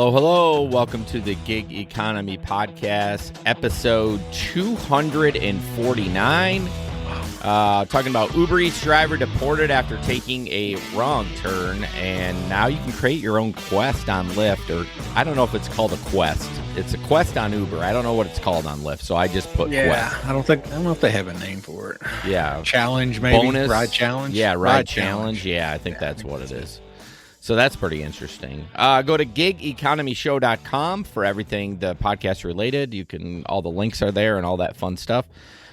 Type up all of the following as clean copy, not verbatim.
Hello, hello. Welcome to the Gig Economy Podcast, episode 249. Talking about Uber Eats driver deported after taking a wrong turn, and now you can create your own quest on Lyft, or I don't know if it's called a quest. It's a quest on Uber. I don't know what it's called on Lyft, so I just put quest. I don't know if they have a name for it. Yeah. Challenge, maybe? Bonus. Ride challenge? Yeah, ride challenge. Yeah, I think that's what it is. So that's pretty interesting. Go to gigeconomyshow.com for everything the podcast related. All the links are there and all that fun stuff.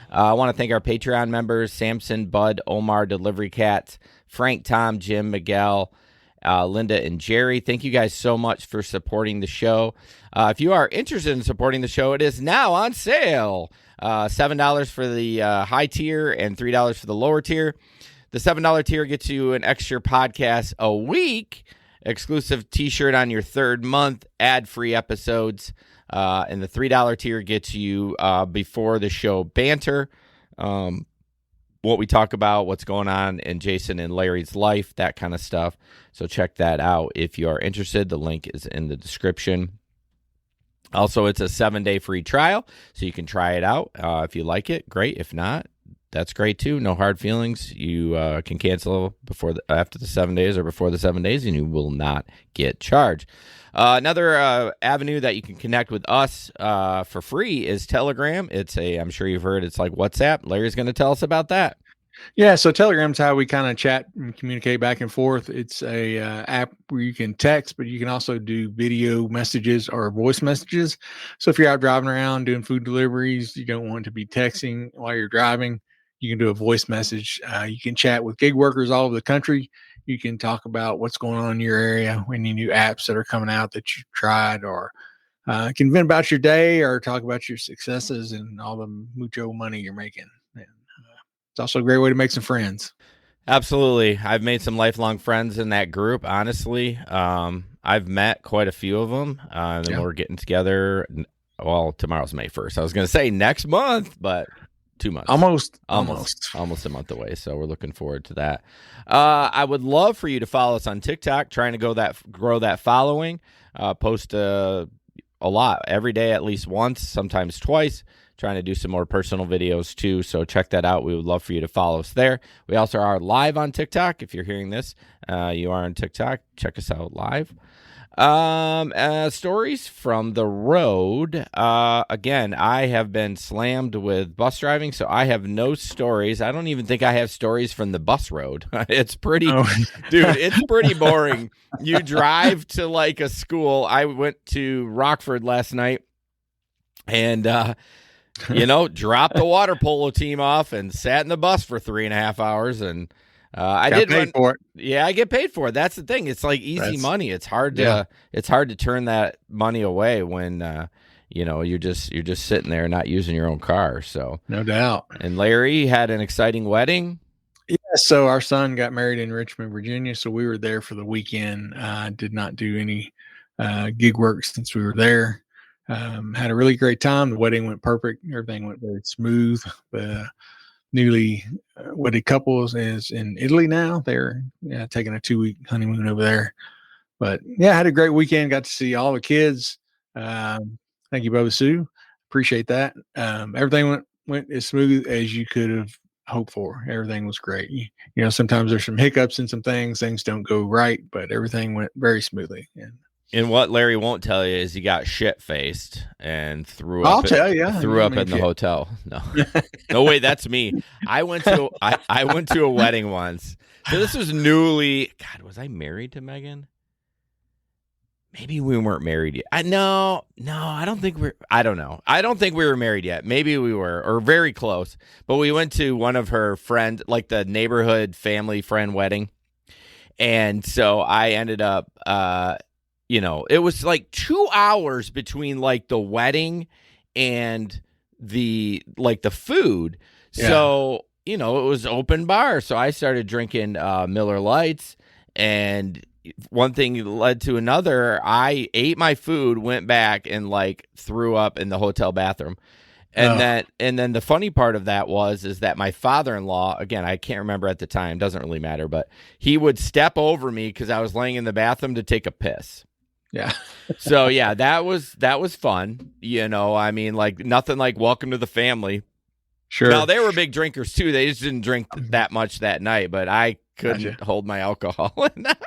I want to thank our Patreon members, Samson, Bud, Omar, Delivery Cat, Frank, Tom, Jim, Miguel, Linda, and Jerry. Thank you guys so much for supporting the show. If you are interested in supporting the show, it is now on sale. $7 for the high tier and $3 for the lower tier. The $7 tier gets you an extra podcast a week, exclusive t-shirt on your third month, ad-free episodes, and the $3 tier gets you before the show banter, what we talk about, what's going on in Jason and Larry's life, that kind of stuff. So check that out if you are interested. The link is in the description. Also, it's a 7-day free trial, so you can try it out. If you like it, great. If not, that's great too. No hard feelings. You can cancel after the 7 days or before the 7 days, and you will not get charged. Another avenue that you can connect with us for free is Telegram. I'm sure you've heard, it's like WhatsApp. Larry's going to tell us about that. Yeah, so Telegram's how we kind of chat and communicate back and forth. It's a app where you can text, but you can also do video messages or voice messages. So if you're out driving around doing food deliveries, you don't want to be texting while you're driving, you can do a voice message. You can chat with gig workers all over the country. You can talk about what's going on in your area, any new apps that are coming out that you've tried, or can vent about your day or talk about your successes and all the mucho money you're making. And, it's also a great way to make some friends. Absolutely. I've made some lifelong friends in that group, honestly. I've met quite a few of them, and we're getting together. Well, tomorrow's May 1st. I was going to say next month, but 2 months. Almost a month away. So we're looking forward to that. I would love for you to follow us on TikTok, trying to grow that following. Post a lot every day, at least once, sometimes twice. Trying to do some more personal videos too. So check that out. We would love for you to follow us there. We also are live on TikTok. If you're hearing this, you are on TikTok. Check us out live. Stories from the road. Again, I have been slammed with bus driving, so I have no stories. I don't even think I have stories from the bus road. It's pretty, dude, it's pretty boring. You drive to like a school. I went to Rockford last night and, dropped the water polo team off and sat in the bus for 3.5 hours. And I did paid for it. Yeah, I get paid for it. That's the thing. It's like easy money. It's hard to turn that money away when you're just sitting there not using your own car. So no doubt. And Larry had an exciting wedding. Yeah, so our son got married in Richmond, Virginia. So we were there for the weekend. Did not do any gig work since we were there. Had a really great time. The wedding went perfect. Everything went very smooth. The newly wedded couple is in Italy now. They're taking a 2-week honeymoon over there. But yeah, had a great weekend. Got to see all the kids. Thank you, Bubba Sue. Appreciate that. Everything went as smooth as you could have hoped for. Everything was great. Sometimes there's some hiccups and some things don't go right, but everything went very smoothly. And what Larry won't tell you is he got shit-faced and threw up. I'll tell you. Threw up in the hotel. No, no, wait, that's me. I went to a wedding once. So this was newly. God, was I married to Megan? Maybe we weren't married yet. No, I don't think we're. I don't know. I don't think we were married yet. Maybe we were, or very close. But we went to one of her friends, like the neighborhood family friend wedding, and so I ended up. It was like 2 hours between like the wedding and the food. Yeah. So, it was open bar. So I started drinking Miller Lights, and one thing led to another. I ate my food, went back and like threw up in the hotel bathroom. And then the funny part of that is that my father-in-law, again, I can't remember at the time, doesn't really matter, but he would step over me because I was laying in the bathroom to take a piss. Yeah. So yeah, that was fun. I mean, like nothing like welcome to the family. Now Sure. they were big drinkers too. They just didn't drink that much that night, but I Gotcha. couldn't hold my alcohol.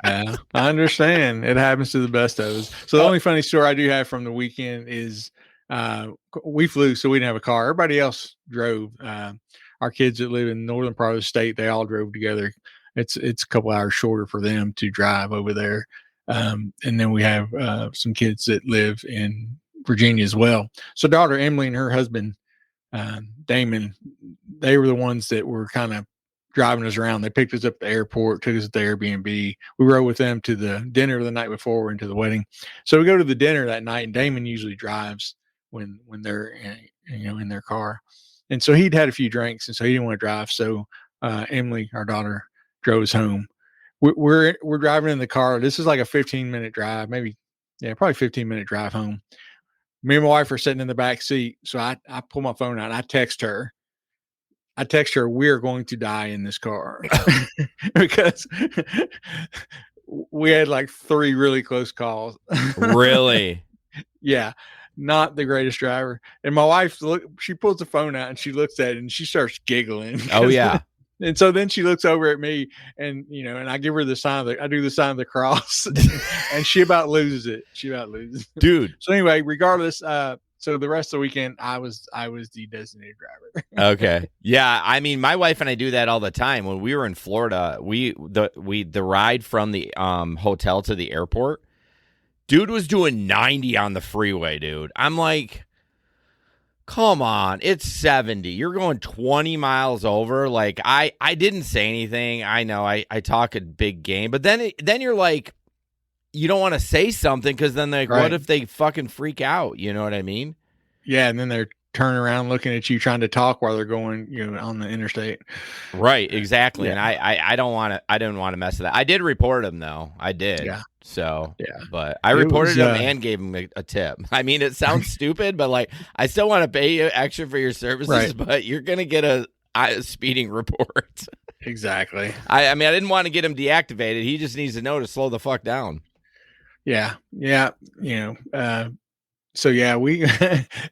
Yeah, I understand. It happens to the best of us. So the only funny story I do have from the weekend is uh, we flew, so we didn't have a car. Everybody else drove. Our kids that live in the northern part of the state, they all drove together. It's a couple hours shorter for them to drive over there. And then we have some kids that live in Virginia as well. So daughter Emily and her husband Damon, they were the ones that were kind of driving us around. They picked us up at the airport, took us to the Airbnb. We rode with them to the dinner the night before and to the wedding. So we go to the dinner that night, and Damon usually drives when they're in their car. And so he'd had a few drinks, and so he didn't want to drive. So Emily, our daughter, drove us home. We're driving in the car. This is like a 15-minute drive, maybe, yeah, probably 15-minute drive home. Me and my wife are sitting in the back seat. So I pull my phone out and I text her. We're going to die in this car because we had like 3 really close calls. Really? Yeah. Not the greatest driver. And my wife, she pulls the phone out and she looks at it and she starts giggling. Oh yeah. And so then she looks over at me and, and I give her the sign I do the sign of the cross and she about loses it. Dude. So anyway, regardless, so the rest of the weekend, I was the designated driver. Okay. Yeah. I mean, my wife and I do that all the time. When we were in Florida, the ride from the hotel to the airport, dude was doing 90 on the freeway, dude. I'm like, come on, it's 70. You're going 20 miles over. Like I didn't say anything. I know I talk a big game, but then you're like, you don't want to say something because then like, Right. what if they fucking freak out? You know what I mean? Yeah, and then they're turning around looking at you trying to talk while they're going, on the interstate. Right, exactly. Yeah. And I didn't want to mess with that. I did report him though. I did. Yeah. So Yeah. but I reported him and gave him a tip. I mean, it sounds stupid, but like I still want to pay you extra for your services, Right. but you're gonna get a speeding report. Exactly. I mean, I didn't want to get him deactivated. He just needs to know to slow the fuck down. Yeah. Yeah. So yeah, we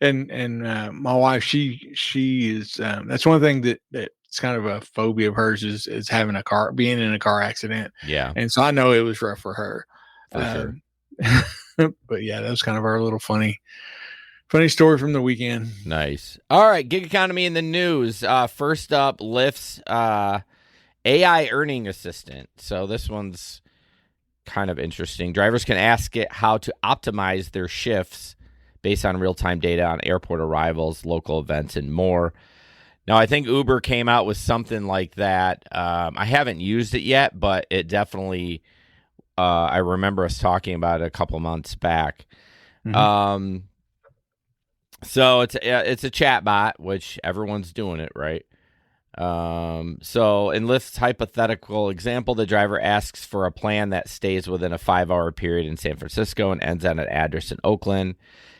and my wife, she is that's one thing that's kind of a phobia of hers is being in a car accident. Yeah, And so I know it was rough for her. for sure. But yeah, that was kind of our little funny story from the weekend. Nice. All right, gig economy in the news. First up, Lyft's AI earning assistant. So this one's kind of interesting. Drivers can ask it how to optimize their shifts based on real-time data on airport arrivals, local events, and more. Now, I think Uber came out with something like that. I haven't used it yet, but it definitely, I remember us talking about it a couple months back. Mm-hmm. So it's a chat bot, which everyone's doing it, right? So in Lyft's hypothetical example, the driver asks for a plan that stays within a 5-hour period in San Francisco and ends at an address in Oakland.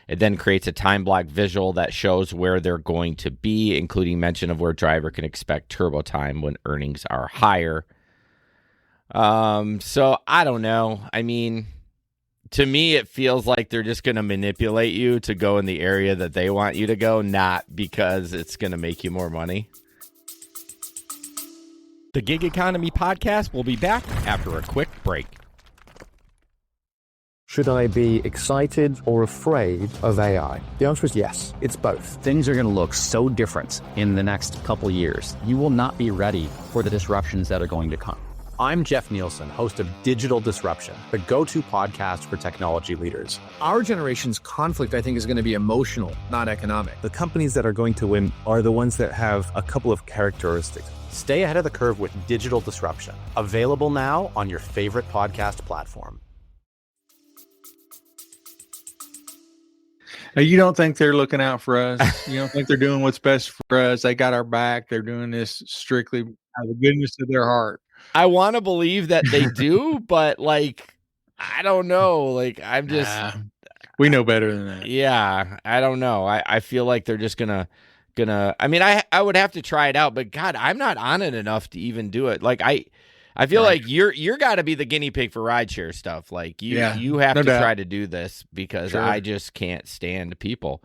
It then creates a time block visual that shows where they're going to be, including mention of where driver can expect turbo time when earnings are higher. So I don't know. I mean, to me, it feels like they're just going to manipulate you to go in the area that they want you to go, not because it's going to make you more money. The Gig Economy Podcast will be back after a quick break. Should I be excited or afraid of AI? The answer is yes. It's both. Things are going to look so different in the next couple years. You will not be ready for the disruptions that are going to come. I'm Jeff Nielsen, host of Digital Disruption, the go-to podcast for technology leaders. Our generation's conflict, I think, is going to be emotional, not economic. The companies that are going to win are the ones that have a couple of characteristics. Stay ahead of the curve with Digital Disruption. Available now on your favorite podcast platform. You don't think they're looking out for us? You don't think they're doing what's best for us? They got our back. They're doing this strictly out of the goodness of their heart. I want to believe that they do, but like, I don't know. Like, I'm just, we know better than that. Yeah, I don't know. I feel like they're just gonna. I mean, I would have to try it out, but God, I'm not on it enough to even do it. Like I feel like you're got to be the guinea pig for rideshare stuff. Like you have no to doubt. try to do this because Sure. I just can't stand people.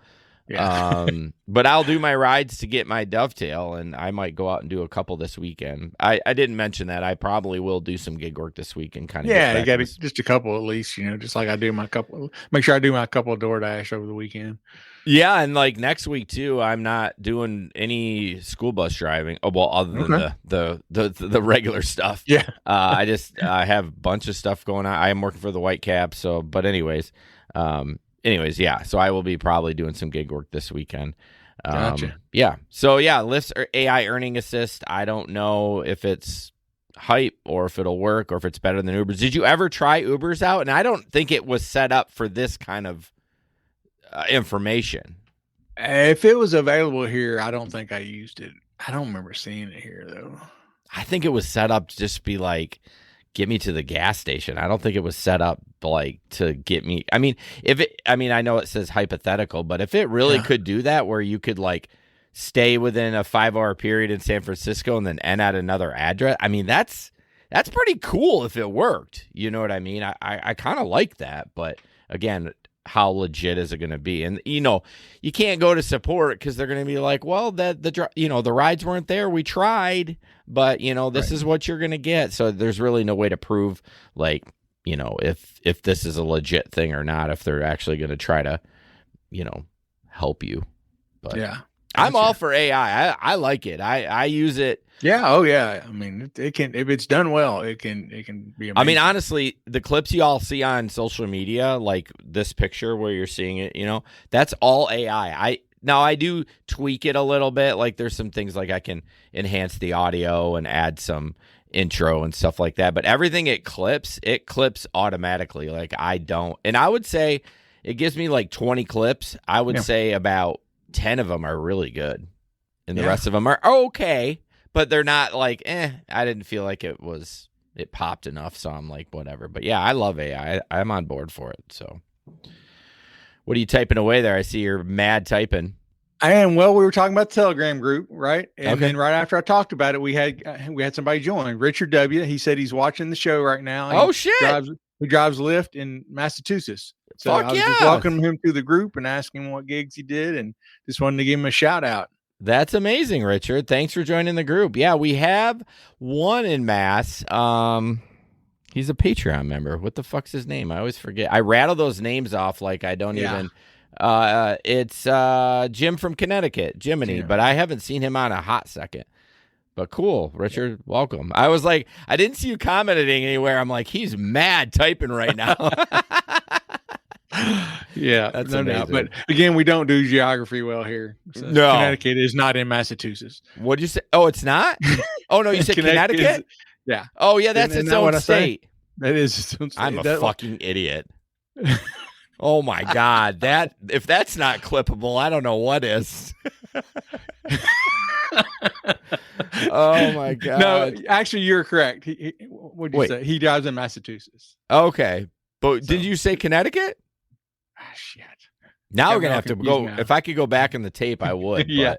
Yeah. But I'll do my rides to get my dovetail, and I might go out and do a couple this weekend. I didn't mention that. I probably will do some gig work this week and kind of You got just a couple at least, just like I do my couple. Make sure I do my couple of DoorDash over the weekend. Yeah, and like next week too, I'm not doing any school bus driving. Oh well, other than the regular stuff. Yeah. I have a bunch of stuff going on. I am working for the Whitecap, so but anyways, yeah. So I will be probably doing some gig work this weekend. Gotcha. Yeah. So yeah, Lyft's AI earning assist. I don't know if it's hype or if it'll work or if it's better than Uber's. Did you ever try Uber's out? And I don't think it was set up for this kind of information. If it was available here, I don't think I used it. I don't remember seeing it here though. I think it was set up to just be like, get me to the gas station. I don't think it was set up like to get me. I mean, I know it says hypothetical, but if it really could do that where you could like stay within a 5-hour period in San Francisco and then end at another address, I mean, that's pretty cool if it worked. You know what I mean? I kind of like that, but again, how legit is it going to be? And you can't go to support because they're going to be like, well, the rides weren't there. We tried, but this is what you're going to get. So there's really no way to prove like, if this is a legit thing or not, if they're actually going to try to, help you. But yeah, I'm all for AI. I like it. I use it. Yeah. Oh yeah. I mean, it can, if it's done well, it can be amazing. I mean, honestly, the clips you all see on social media, like this picture where you're seeing it, that's all AI. I do tweak it a little bit. Like there's some things like I can enhance the audio and add some intro and stuff like that. But everything it clips automatically. Like I don't. And I would say it gives me like 20 clips. I would say about 10 of them are really good. And the rest of them are okay. But they're not like, I didn't feel like it popped enough. So I'm like, whatever. But yeah, I love AI. I'm on board for it. So what are you typing away there? I see you're mad typing. I am. Well, we were talking about the Telegram group, right? And then right after I talked about it, we had somebody join. Richard W. He said he's watching the show right now. Oh, shit. He drives Lyft in Massachusetts. So Fuck I was just welcoming him to the group and asking him what gigs he did and just wanted to give him a shout out. That's amazing, Richard. Thanks for joining the group. Yeah, we have one in Mass. He's a Patreon member. What the fuck's his name? I always forget. I rattle those names off like I don't even. It's Jim from Connecticut, Jiminy, but I haven't seen him on a hot second. But cool, Richard, welcome. I was like, I didn't see you commenting anywhere. I'm like, he's mad typing right now. Yeah, that's no amazing. doubt. But again, we don't do geography well here. So no, Connecticut is not in Massachusetts. What'd you say? Oh, it's not? Oh no, you said Connecticut? Yeah. Oh yeah, that's its own state. That is its own state. I'm a fucking idiot. Oh my God, if that's not clippable, I don't know what is. Oh my God. No, actually, you're correct. What did you say? He drives in Massachusetts. Okay, but did you say Connecticut? Shit. Now we're gonna have to go. If I could go back in the tape, I would. Yeah.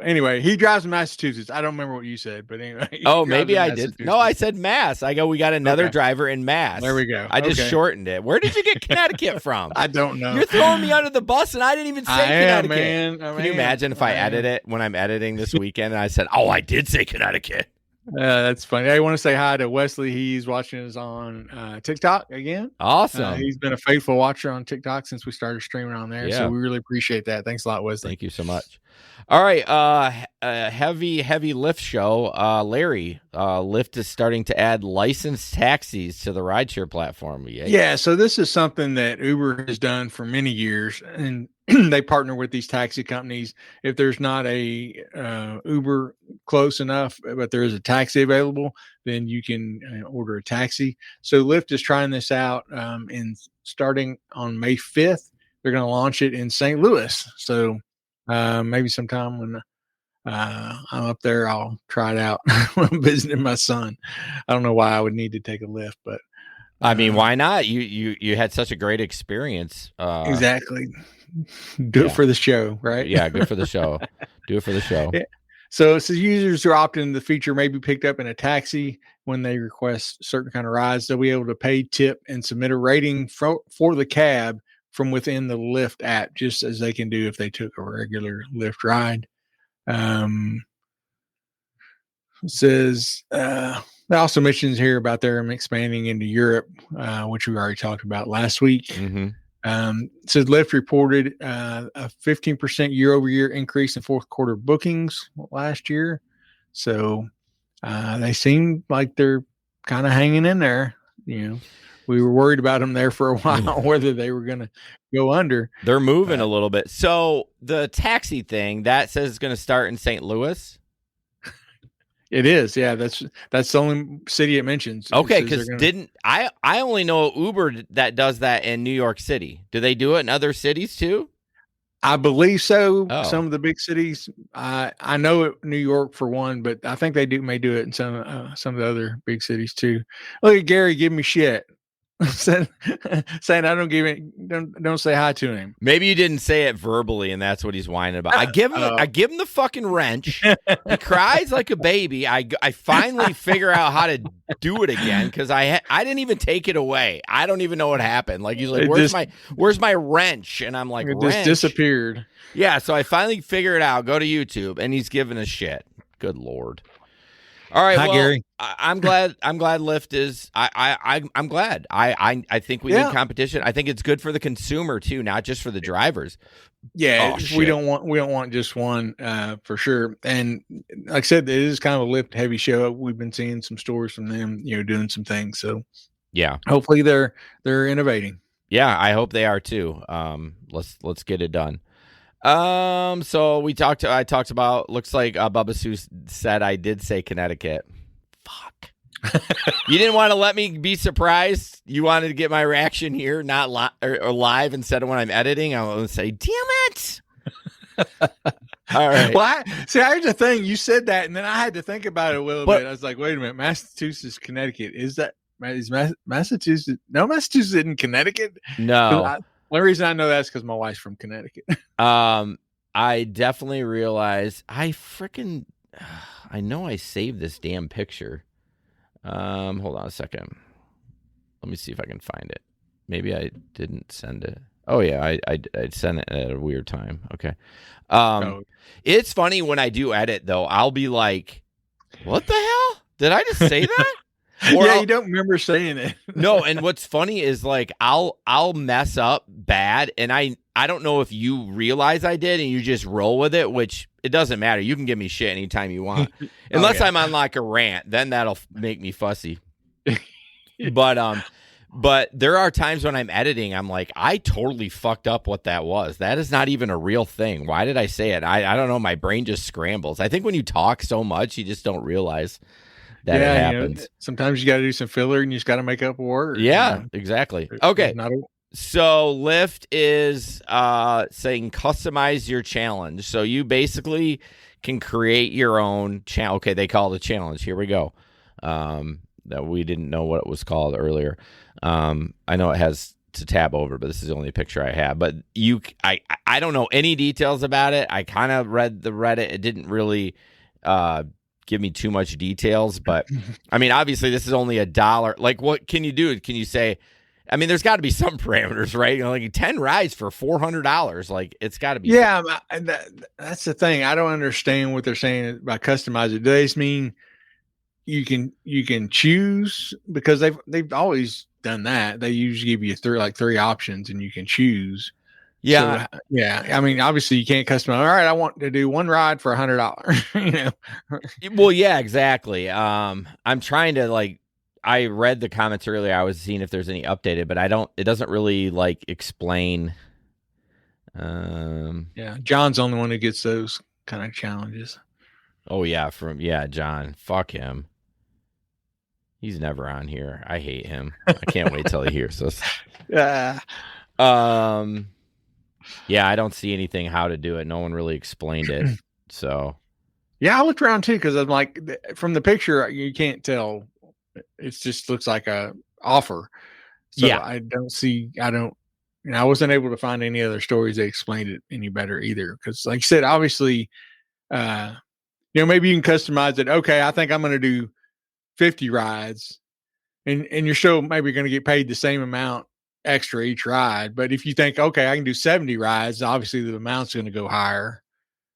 Anyway, he drives in Massachusetts. I don't remember what you said, but anyway. Oh, maybe I did. No, I said Mass. I go. We got another driver in Mass. There we go. I just shortened it. Where did you get Connecticut from? I don't know. You're throwing me under the bus, and I didn't even say Connecticut. Man. Can you imagine if I edit it when I'm editing this weekend and I said, "Oh, I did say Connecticut." That's funny. I want to say hi to Wesley. He's watching us on TikTok again. Awesome. He's been a faithful watcher on TikTok since we started streaming on there. Yeah. So we really appreciate that. Thanks a lot, Wesley. Thank you so much. All right. Heavy Lyft show. Larry, Lyft is starting to add licensed taxis to the rideshare platform. Yeah. So this is something that Uber has done for many years, and they partner with these taxi companies. If there's not a Uber close enough, but there is a taxi available, then you can order a taxi. So Lyft is trying this out in starting on May 5th. They're going to launch it in St. Louis. So maybe sometime when I'm up there, I'll try it out when I'm visiting my son. I don't know why I would need to take a Lyft, but I mean, why not? You had such a great experience. Exactly. Do it for the show, right? Yeah, good for the show. Do it for the show. Yeah. So it says users who opt into the feature may be picked up in a taxi when they request certain kind of rides, they'll be able to pay, tip, and submit a rating for the cab from within the Lyft app, just as they can do if they took a regular Lyft ride. It says they also mentions here about them expanding into Europe, which we already talked about last week. Mm-hmm. It says Lyft reported a 15% year-over-year increase in fourth quarter bookings last year. So they seem like they're kind of hanging in there. We were worried about them there for a while, whether they were going to go under. They're moving a little bit. So the taxi thing, that says it's going to start in St. Louis. It is, yeah. That's the only city it mentions. Okay, because I only know Uber that does that in New York City. Do they do it in other cities too? I believe so. Oh. Some of the big cities. I know it, New York for one, but I think they may do it in some of the other big cities too. Look at Gary give me shit. saying I don't say hi to him. Maybe you didn't say it verbally, and that's what he's whining about. I give him the fucking wrench. He cries like a baby. I finally figure out how to do it again because I didn't even take it away. I don't even know what happened. Like he's like, where's my wrench? And I'm like, it wrench? Just disappeared. Yeah, so I finally figure it out. Go to YouTube, and he's giving a shit. Good Lord. All right, Gary. I'm glad Lyft is. I'm glad. I think we need competition. I think it's good for the consumer too, not just for the drivers. Yeah, we don't want just one for sure. And like I said, it is kind of a Lyft heavy show. We've been seeing some stories from them, doing some things. So yeah, hopefully they're innovating. Yeah, I hope they are too. Let's get it done. So I talked about, looks like Bubba Sue said I did say Connecticut. Fuck. You didn't want to let me be surprised. You wanted to get my reaction here, not live instead of when I'm editing. I want to say, damn it. All right. Well, here's the thing. You said that, and then I had to think about it a little bit. I was like, wait a minute. Massachusetts, Connecticut. Is Massachusetts? No, Massachusetts isn't Connecticut? No. The only reason I know that is because my wife's from Connecticut. I definitely realized I know I saved this damn picture. Hold on a second. Let me see if I can find it. Maybe I didn't send it. Oh yeah, I sent it at a weird time. Okay. It's funny when I do edit though. I'll be like, "What the hell? Did I just say that?" Or you don't remember saying it. No, and what's funny is like I'll mess up bad, and I don't know if you realize I did, and you just roll with it, which it doesn't matter. You can give me shit anytime you want, unless I'm on like a rant. Then that'll make me fussy. But there are times when I'm editing, I'm like, I totally fucked up what that was. That is not even a real thing. Why did I say it? I don't know. My brain just scrambles. I think when you talk so much, you just don't realize that it happens. Sometimes you got to do some filler and you just got to make up a word. Yeah, exactly. Okay. So Lyft is saying customize your challenge. So you basically can create your own challenge. Okay, they call it a challenge. Here we go. That we didn't know what it was called earlier. I know it has to tab over, but this is the only picture I have. But I don't know any details about it. I kind of read the Reddit. It didn't really give me too much details, but I mean, obviously this is only $1. Like, what can you do? Can you say, I mean, there's got to be some parameters, right? Like 10 rides for $400. Like, it's got to be. Yeah, that's the thing. I don't understand what they're saying by customize it. Do they just mean you can choose? Because they've always done that. They usually give you three options and you can choose. Yeah. So, yeah. I mean, obviously you can't customize. All right, I want to do one ride for $100. Well, yeah, exactly. I'm trying to I read the comments earlier. I was seeing if there's any updated, but it doesn't really explain. Yeah. John's the only one who gets those kind of challenges. Oh yeah. John, fuck him. He's never on here. I hate him. I can't wait till he hears this. Yeah. Yeah, I don't see anything how to do it. No one really explained it. So, yeah, I looked around too because I'm like, from the picture you can't tell. It just looks like a offer. So yeah, I wasn't able to find any other stories that explained it any better either. Because, like you said, obviously, maybe you can customize it. Okay, I think I'm going to do 50 rides, and you're still maybe going to get paid the same amount extra each ride. But if you think, okay, I can do 70 rides, obviously the amount's going to go higher.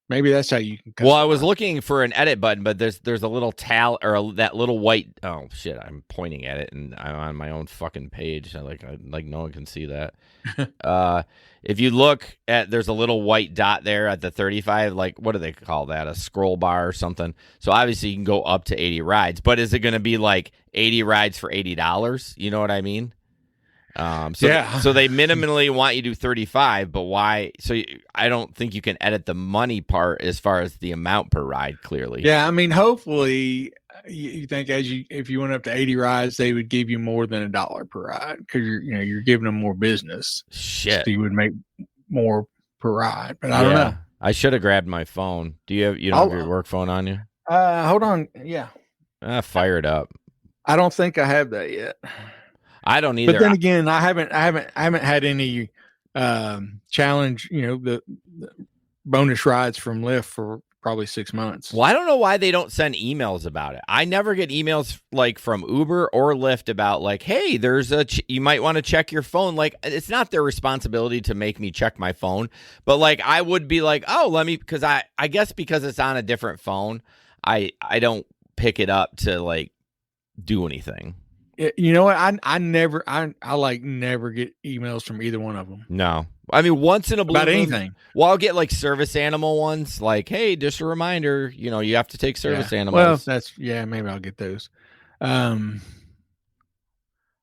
Maybe that's how you can cut. Well, I was looking for an edit button, but there's a little that little white. Oh shit! I'm pointing at it, and I'm on my own fucking page. I like no one can see that. If you look at, there's a little white dot there at the 35. Like, what do they call that? A scroll bar or something. So obviously you can go up to 80 rides, but is it going to be like 80 rides for $80? You know what I mean? So they minimally want you to do 35, but why? So I don't think you can edit the money part as far as the amount per ride. Clearly, yeah. I mean, hopefully, you think if you went up to 80 rides, they would give you more than $1 per ride because you're giving them more business. Shit, so you would make more per ride. But I don't know. I should have grabbed my phone. You don't have your work phone on you? Hold on. Yeah, fire it up. I don't think I have that yet. I don't either. But then again, I haven't had any challenge. The bonus rides from Lyft for probably 6 months. Well, I don't know why they don't send emails about it. I never get emails like from Uber or Lyft about like, hey, there's you might want to check your phone. Like, it's not their responsibility to make me check my phone, but like I would be like, oh, let me, because I guess because it's on a different phone, I don't pick it up to like do anything. You know what? I never get emails from either one of them. No, I mean once in a blue about moon, anything. Well, I'll get like service animal ones, like, hey, just a reminder, you have to take service animals. Well, maybe I'll get those. I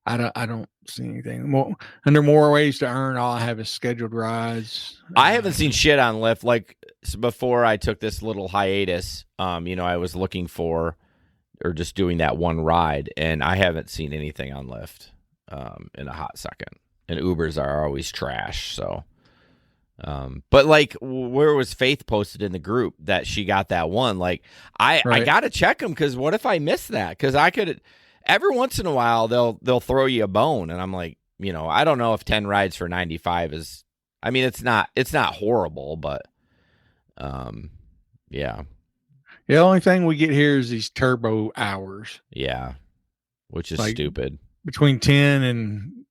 don't see anything more. Under more ways to earn, all I have is scheduled rides. I haven't seen shit on Lyft. Like before I took this little hiatus, I was looking for, or just doing that one ride, and I haven't seen anything on Lyft in a hot second. And Ubers are always trash. So, but like, where was Faith posted in the group that she got that one? Like, I got to check them because what if I miss that? Because I could, every once in a while they'll throw you a bone, and I'm like, I don't know if 10 rides for 95 is. I mean, it's not horrible, but yeah. The only thing we get here is these turbo hours. Yeah, which is stupid. Between 10 and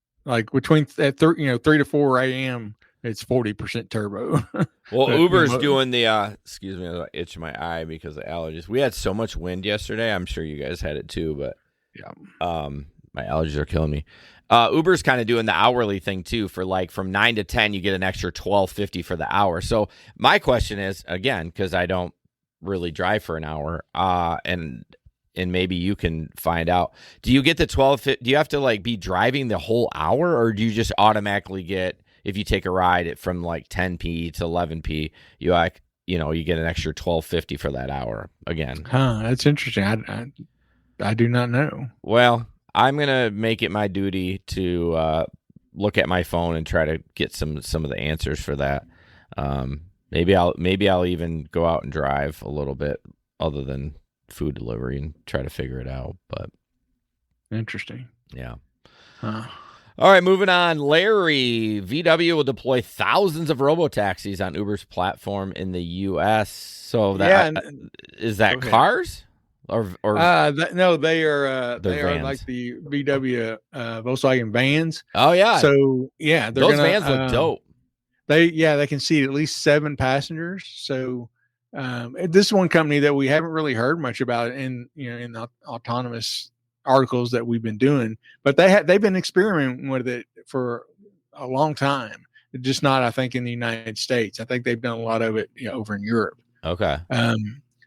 between 3 to 4 a.m. it's 40% turbo. Well, Uber's doing the excuse me, I itch my eye because of allergies. We had so much wind yesterday. I'm sure you guys had it too, but yeah, my allergies are killing me. Uber's kind of doing the hourly thing too. For like from 9 to 10, you get an extra $12.50 for the hour. So my question is, again, because I don't really drive for an hour, and maybe you can find out, do you get the 12? Do you have to like be driving the whole hour, or do you just automatically get, if you take a ride from like 10p to 11p, you get an extra $12.50 for that hour again? That's interesting. I do not know. Well, I'm gonna make it my duty to look at my phone and try to get some of the answers for that. Maybe I'll even go out and drive a little bit other than food delivery and try to figure it out. But interesting. Yeah. All right, moving on. Larry, VW will deploy thousands of robotaxis on Uber's platform in the U.S. So is that cars or no? They are vans. like the VW Volkswagen vans. Oh yeah. So yeah, those vans look dope. They can seat at least 7 passengers. So this is one company that we haven't really heard much about in the autonomous articles that we've been doing, but they've been experimenting with it for a long time. It's just not, I think, in the United States. I think they've done a lot of it over in Europe. Okay.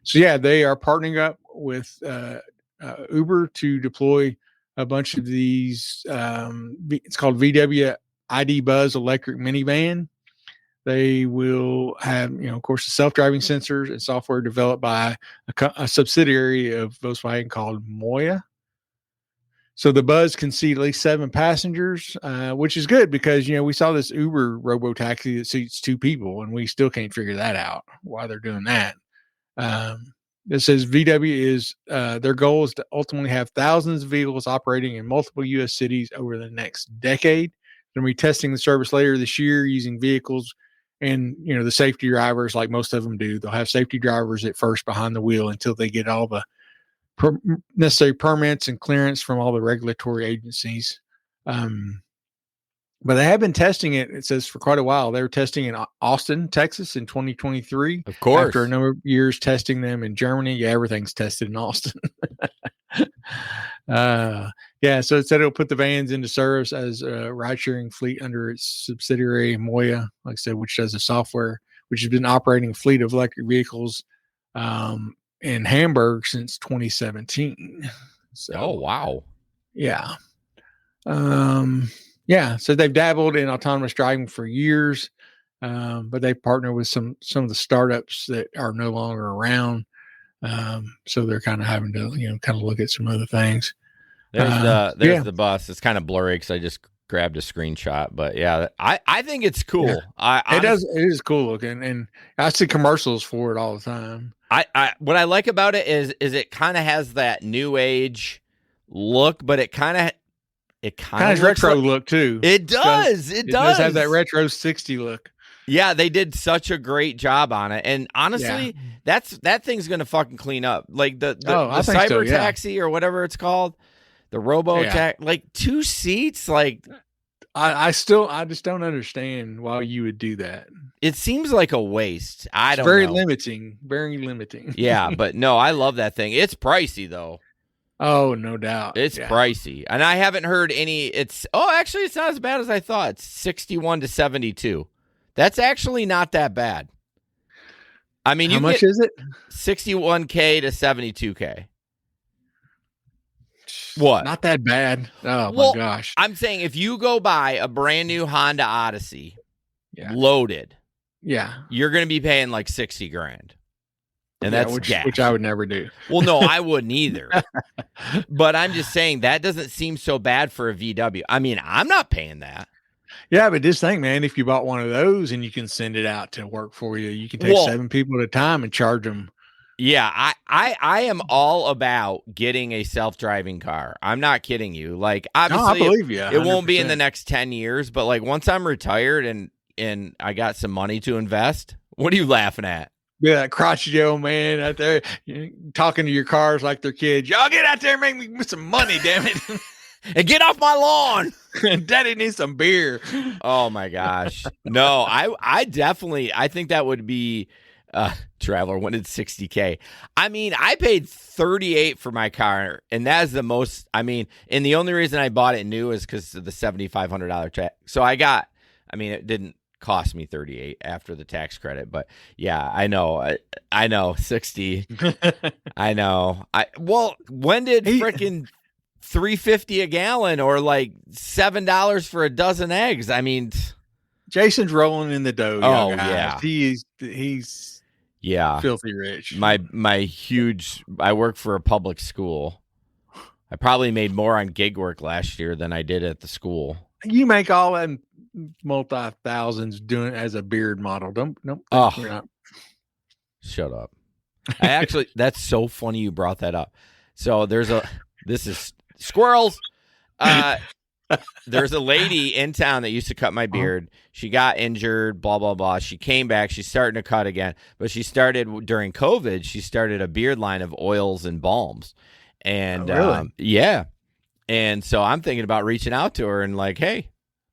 So yeah, they are partnering up with Uber to deploy a bunch of these. It's called VW ID Buzz electric minivan. They will have, of course, the self-driving sensors and software developed by a subsidiary of Volkswagen called Moya. So the Buzz can seat at least 7 passengers, which is good because, we saw this Uber robo-taxi that seats 2 people, and we still can't figure that out, why they're doing that. It says VW is their goal is to ultimately have thousands of vehicles operating in multiple U.S. cities over the next decade. They're going to be testing the service later this year using vehicles. And, the safety drivers, like most of them do, they'll have safety drivers at first behind the wheel until they get all the necessary permits and clearance from all the regulatory agencies. But they have been testing it. It says for quite a while. They were testing in Austin, Texas, in 2023. Of course. After a number of years testing them in Germany, everything's tested in Austin. So it said it'll put the vans into service as a ride-sharing fleet under its subsidiary Moya, like I said, which does the software, which has been operating a fleet of electric vehicles in Hamburg since 2017. So, oh wow, yeah. So they've dabbled in autonomous driving for years, but they partner with some of the startups that are no longer around. So they're kind of having to, kind of look at some other things. There's the bus. It's kind of blurry because I just grabbed a screenshot, but yeah, I think it's cool. Yeah. It is cool looking, and I see commercials for it all the time. What I like about it is it kind of has that new age look, but it kind of retro look too. It does. It does have that retro 60 look. Yeah, they did such a great job on it, and honestly, that thing's gonna fucking clean up. Like the cyber taxi or whatever it's called, the robo taxi, like 2 seats. Like I just don't understand why you would do that. It seems like a waste. It's very limiting. Very limiting. Yeah, but no, I love that thing. It's pricey though. Oh, no doubt. It's pricey. And I haven't heard any actually it's not as bad as I thought. It's 61 to 72. That's actually not that bad. I mean, how much is it? 61K to 72K. What? Not that bad. Oh my gosh. I'm saying if you go buy a brand new Honda Odyssey loaded, you're going to be paying like 60 grand. And that's which I would never do. Well, no, I wouldn't either. But I'm just saying that doesn't seem so bad for a VW. I mean, I'm not paying that. Yeah, but just think, man, if you bought one of those and you can send it out to work for you, you can take 7 people at a time and charge them. Yeah, I am all about getting a self-driving car. I'm not kidding you. Like, obviously, I believe you. It won't be in the next 10 years, but like once I'm retired and I got some money to invest, what are you laughing at? Yeah, that crotchety old man out there talking to your cars like they're kids. Y'all get out there and make me some money, damn it. And get off my lawn. Daddy needs some beer. Oh my gosh. No, I definitely, I think that would be Traveler when it's 60K. I mean, I paid 38 for my car, and that is the most, and the only reason I bought it new is because of the $7,500 tax. So it didn't cost me 38 after the tax credit, but yeah, I know 60. I know. When did freaking $3.50 a gallon or like $7 for a dozen eggs? I mean, Jason's rolling in the dough. Oh guys. Yeah, he's filthy rich. I work for a public school. I probably made more on gig work last year than I did at the school. You make all them multi-thousands doing it as a beard model. Don't. You're not. Shut up. That's so funny you brought that up. So this is squirrels. There's a lady in town that used to cut my beard. She got injured, blah, blah, blah. She came back. She's starting to cut again. But she started during COVID. She started a beard line of oils and balms. And really? And so I'm thinking about reaching out to her and like, hey,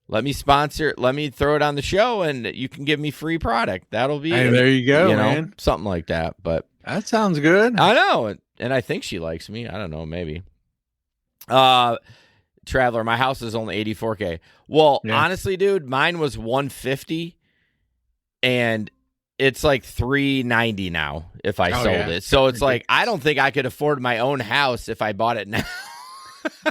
let me throw it on the show and you can give me free product. That'll be there you go, man. Something like that. But that sounds good. I know. And I think she likes me. I don't know, maybe. Traveler, my house is only 84K. Well, honestly, dude, mine was 150 and it's like 390 now if I sold it. So it's like I don't think I could afford my own house if I bought it now.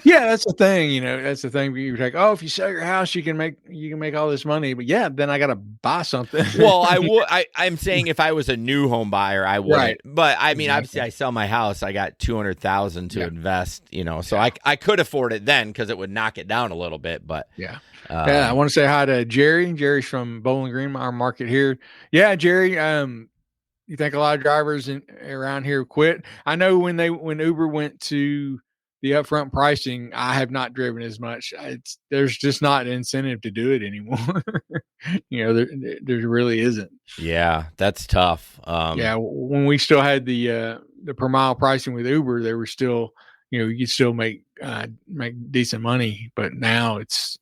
Yeah, that's the thing. That's the thing. You're like, if you sell your house, you can make all this money. But then I got to buy something. Well, I would. I'm saying if I was a new home buyer, I would. Right. But obviously, I sell my house. I got $200,000 to invest. So I could afford it then because it would knock it down a little bit. But I want to say hi to Jerry. Jerry's from Bowling Green, our market here. Yeah, Jerry. You think a lot of drivers around here quit? I know when Uber went to the upfront pricing, I have not driven as much. There's just not an incentive to do it anymore. There really isn't. Yeah, that's tough. When we still had the the per mile pricing with Uber, they were still, you could still make decent money, but now it's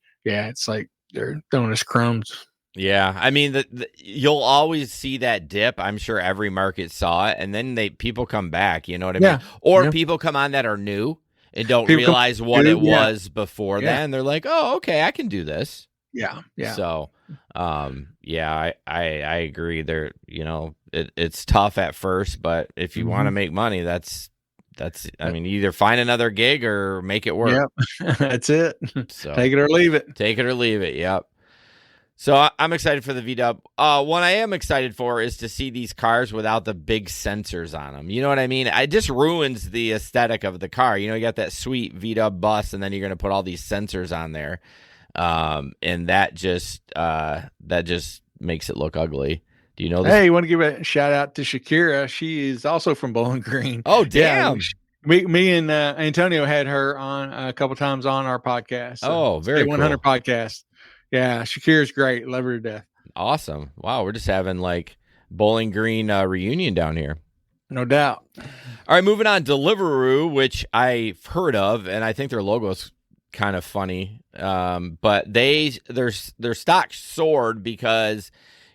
like they're throwing us crumbs. Yeah, I mean, you'll always see that dip. I'm sure every market saw it, and then people come back. You know what I mean? Or people come on that are new and don't realize what it was before then. They're like, "Oh, okay, I can do this." Yeah. So, I agree. There, it's tough at first, but if you want to make money, that's. I mean, either find another gig or make it work. Yep, that's it. So take it or leave it. Take it or leave it. Yep. So I'm excited for the VW. What I am excited for is to see these cars without the big sensors on them. You know what I mean? It just ruins the aesthetic of the car. You got that sweet VW bus, and then you're going to put all these sensors on there, and that just makes it look ugly. Do you know this? Hey, you want to give a shout out to Shakira? She is also from Bowling Green. Oh, damn. Yeah, me and Antonio had her on a couple times on our podcast. Very cool. 100 podcast. Yeah, Shakira's great. Love her to death. Awesome. Wow, we're just having like Bowling Green reunion down here. No doubt. All right, moving on. Deliveroo, which I've heard of, and I think their logo's kind of funny. But their stock soared because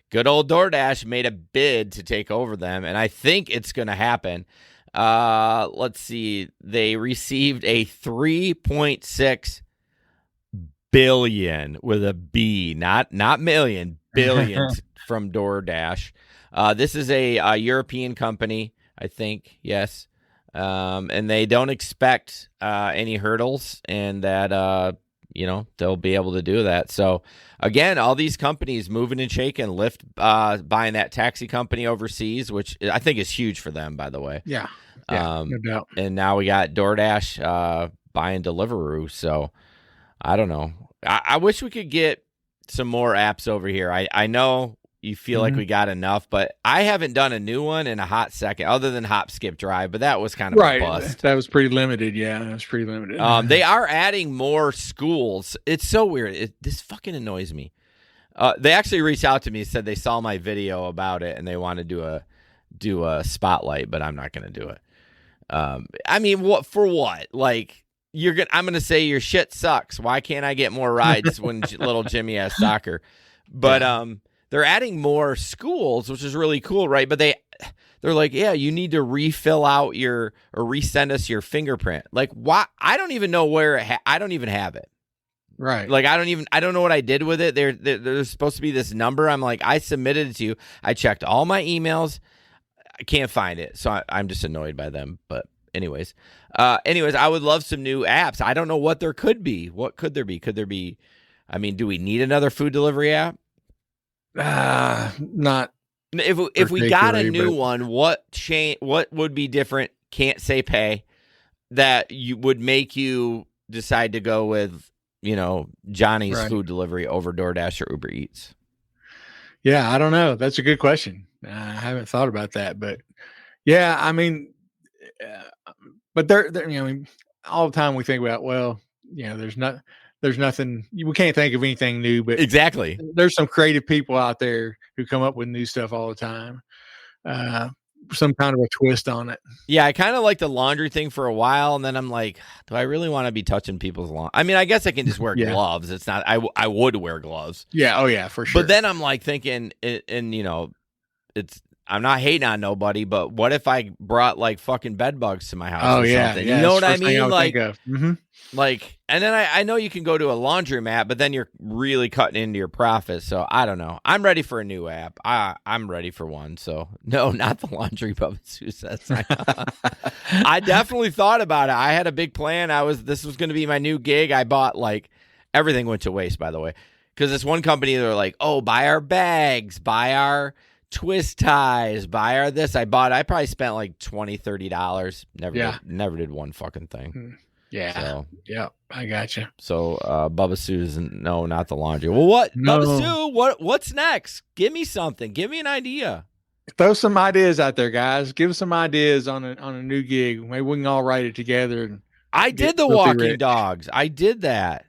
good old DoorDash made a bid to take over them, and I think it's going to happen. Let's see. They received a $3.6 billion with a B, not million, billion from DoorDash. This is a European company, I think. Yes. And they don't expect any hurdles, and that they'll be able to do that. So again, all these companies moving and shaking. Lyft buying that taxi company overseas, which I think is huge for them, by the way. Yeah, no doubt. And now we got DoorDash buying Deliveroo. So I don't know. I wish we could get some more apps over here. I know you feel like we got enough, but I haven't done a new one in a hot second, other than Hop, Skip, Drive, but that was kind of a bust. That was pretty limited. Yeah, that was pretty limited. They are adding more schools. It's so weird. This fucking annoys me. They actually reached out to me, said they saw my video about it, and they want to do a spotlight, but I'm not going to do it. I mean, what for what? Like, I'm going to say your shit sucks. Why can't I get more rides when little Jimmy has soccer? But they're adding more schools, which is really cool, right? But they're like, yeah, you need to refill out or resend us your fingerprint. Like, why? I don't even know where I don't even have it. Right. Like, I don't know what I did with it. There's supposed to be this number. I'm like, I submitted it to you. I checked all my emails. I can't find it. So I'm just annoyed by them. But anyways, I would love some new apps. I don't know what there could be. What could there be? Could there be, I mean, do we need another food delivery app? Not. If we got a new one, what would be different? Can't say pay that you would make you decide to go with, Johnny's food delivery over DoorDash or Uber Eats. Yeah, I don't know. That's a good question. I haven't thought about that, but yeah, I mean, but they're all the time we think about, well, there's nothing, we can't think of anything new, but exactly, there's some creative people out there who come up with new stuff all the time. Some kind of a twist on it. Yeah, I kind of like the laundry thing for a while, and then I'm like, do I really want to be touching people's laundry? I mean, I guess I can just wear gloves. It's not, I would wear gloves. Yeah, oh yeah, for sure. But then I'm like thinking, and I'm not hating on nobody, but what if I brought like fucking bed bugs to my house? Oh or yeah, something? You know what I mean? Like, and then I know you can go to a laundromat, but then you're really cutting into your profits. So I don't know. I'm ready for a new app. I'm ready for one. So no, not the laundry Bubba Sue says. I definitely thought about it. I had a big plan. This was going to be my new gig. I bought everything went to waste, by the way, because this one company, they're like, oh, buy our bags, buy our twist ties, buy our this. I probably spent like $20-$30. Never did one fucking thing. Yeah. So, yeah, I gotcha. So Bubba Sue's no, not the laundry. Well, what? No. Bubba Sue, what's next? Give me something. Give me an idea. Throw some ideas out there, guys. Give us some ideas on a new gig. Maybe we can all write it together. I did the walking dogs. I did that.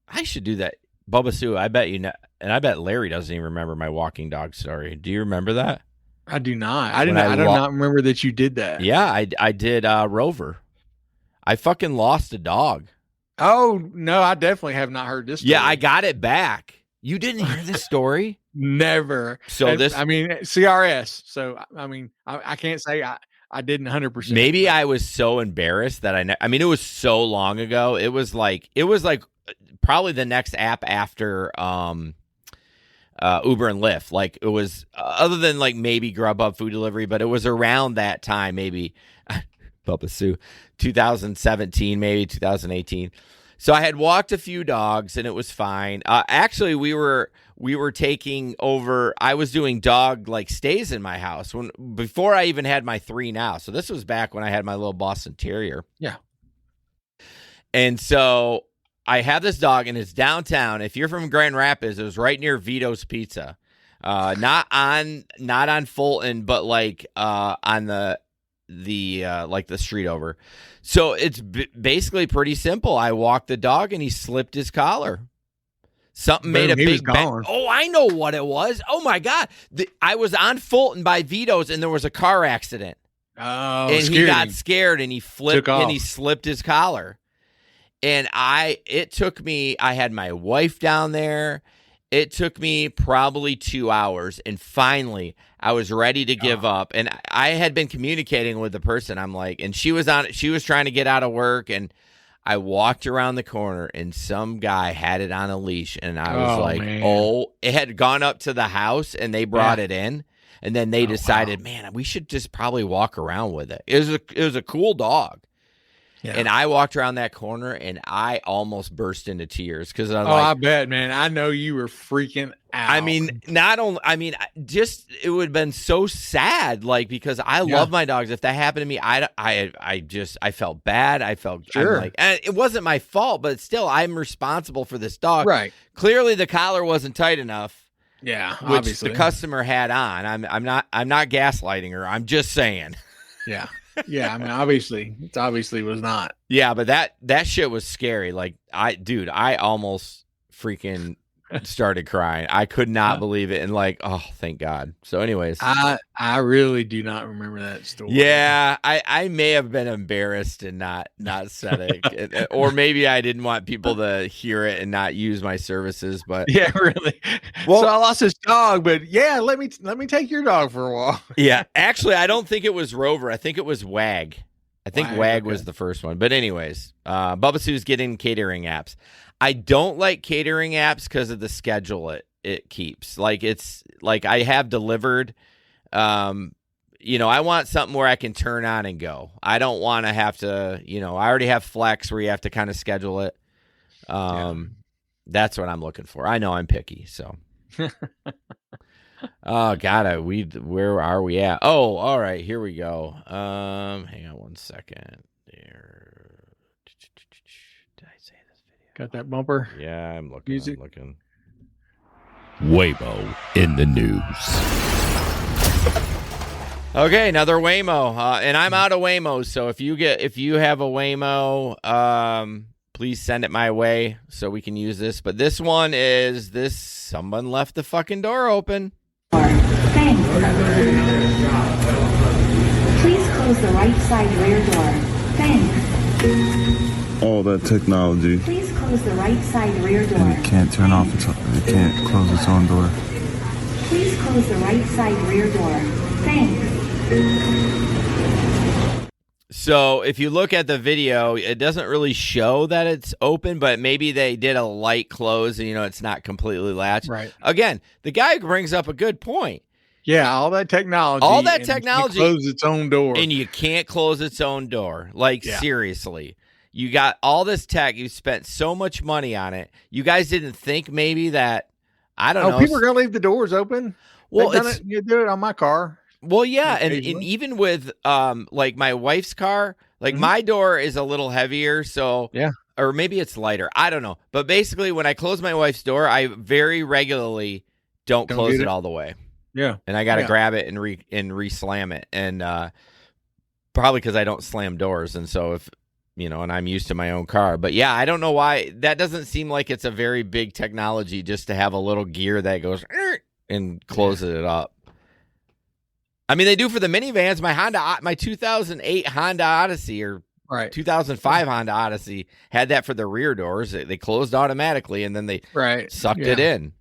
I should do that. Bubba Sue, I bet you know, and I bet Larry doesn't even remember my walking dog story. Do you remember that? I do not. I When didn't. I do lo- not remember that you did that. Yeah, I did Rover. I fucking lost a dog. Oh no, I definitely have not heard this story. Yeah, I got it back. You didn't hear this story? Never. So And, this, I mean, CRS. So I mean, I can't say I didn't 100%. maybe I was so embarrassed that I mean, it was so long ago. It was like probably the next app after Uber and Lyft. Like it was other than like maybe Grubhub food delivery, but it was around that time, maybe Bubba Sue, 2017, maybe 2018. So I had walked a few dogs and it was fine. Actually, we were taking over. I was doing dog like stays in my house before I even had my 3 now. So this was back when I had my little Boston Terrier. Yeah. And so I have this dog and it's downtown. If you're from Grand Rapids, it was right near Vito's Pizza. Not on Fulton, but like on the like the street over. So it's basically pretty simple. I walked the dog and he slipped his collar. Something made a big bang. Oh, I know what it was. Oh my God. I was on Fulton by Vito's and there was a car accident. Oh, and he got scared and he flipped and he slipped his collar. And it took me, I had my wife down there. It took me probably 2 hours. And finally, I was ready to give up. And I had been communicating with the person. I'm like, and she was trying to get out of work. And I walked around the corner and some guy had it on a leash. And I was like, man. It had gone up to the house and they brought it in. And then they decided, man, we should just probably walk around with it. It was a cool dog. Yeah. And I walked around that corner and I almost burst into tears because I'm I bet, man. I know you were freaking out. I mean, it would have been so sad, like, because I love my dogs. If that happened to me, I felt bad. I felt and it wasn't my fault, but still, I'm responsible for this dog. Right. Clearly, the collar wasn't tight enough. Yeah, which obviously the customer had on. I'm not gaslighting her. I'm just saying. Yeah. Yeah, I mean, it obviously was not. Yeah, but that shit was scary. Like, I almost freaking started crying. I could not believe it, and like, oh, thank God. So, anyways, I really do not remember that story. Yeah, I may have been embarrassed and not said it, or maybe I didn't want people to hear it and not use my services. But yeah, really. Well, so I lost this dog, but yeah, let me take your dog for a walk. Yeah, actually, I don't think it was Rover. I think it was Wag. I think Wag was the first one. But anyways, Bubba Sue's getting catering apps. I don't like catering apps because of the schedule it keeps. Like, it's like I have delivered. I want something where I can turn on and go. I don't want to have to, I already have Flex where you have to kind of schedule it. That's what I'm looking for. I know I'm picky, so. Oh God, where are we at? Oh, all right, here we go. Hang on one second. There. Did I say this video? Got that bumper? Yeah, I'm looking. Music. I'm looking. Waymo in the news. Okay, another Waymo, and I'm out of Waymo. So if you have a Waymo, please send it my way so we can use this. But this one is someone left the fucking door open. Thanks. Please close the right side rear door. Thanks. All that technology. Please close the right side rear door. And it can't turn off it can't close its own door. Please close the right side rear door. Thanks. So if you look at the video, it doesn't really show that it's open, but maybe they did a light close and, it's not completely latched. Right. Again, the guy brings up a good point. Yeah, all that technology. Close its own door. And you can't close its own door. Like, seriously. You got all this tech. You spent so much money on it. You guys didn't think maybe that, I don't know. People are going to leave the doors open? Well, you do it on my car. Well, yeah, and even with like my wife's car, like my door is a little heavier, so or maybe it's lighter. I don't know. But basically, when I close my wife's door, I very regularly don't close it all the way. Yeah, and I got to grab it and re-slam it, and probably because I don't slam doors, and so if and I'm used to my own car. But yeah, I don't know why that doesn't seem like it's a very big technology just to have a little gear that goes and closes it up. I mean, they do for the minivans. My 2008 Honda Odyssey or 2005 Honda Odyssey had that for the rear doors. They closed automatically, and then they sucked it in.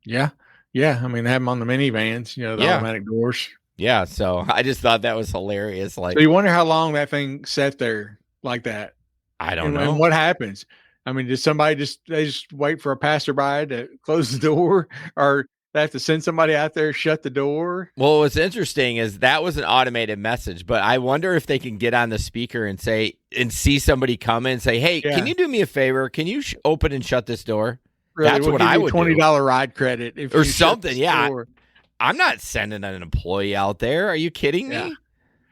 Yeah. I mean, they have them on the minivans, the automatic doors. Yeah, so I just thought that was hilarious. Like, so you wonder how long that thing sat there like that. I don't know. And what happens? I mean, did somebody just wait for a passerby to close the door, or they have to send somebody out there, shut the door? Well, what's interesting is that was an automated message, but I wonder if they can get on the speaker and see somebody come in and say, "Hey, can you do me a favor? Can you open and shut this door?" Really, that's what I would $20 ride credit or something. Yeah, I'm not sending an employee out there. Are you kidding me?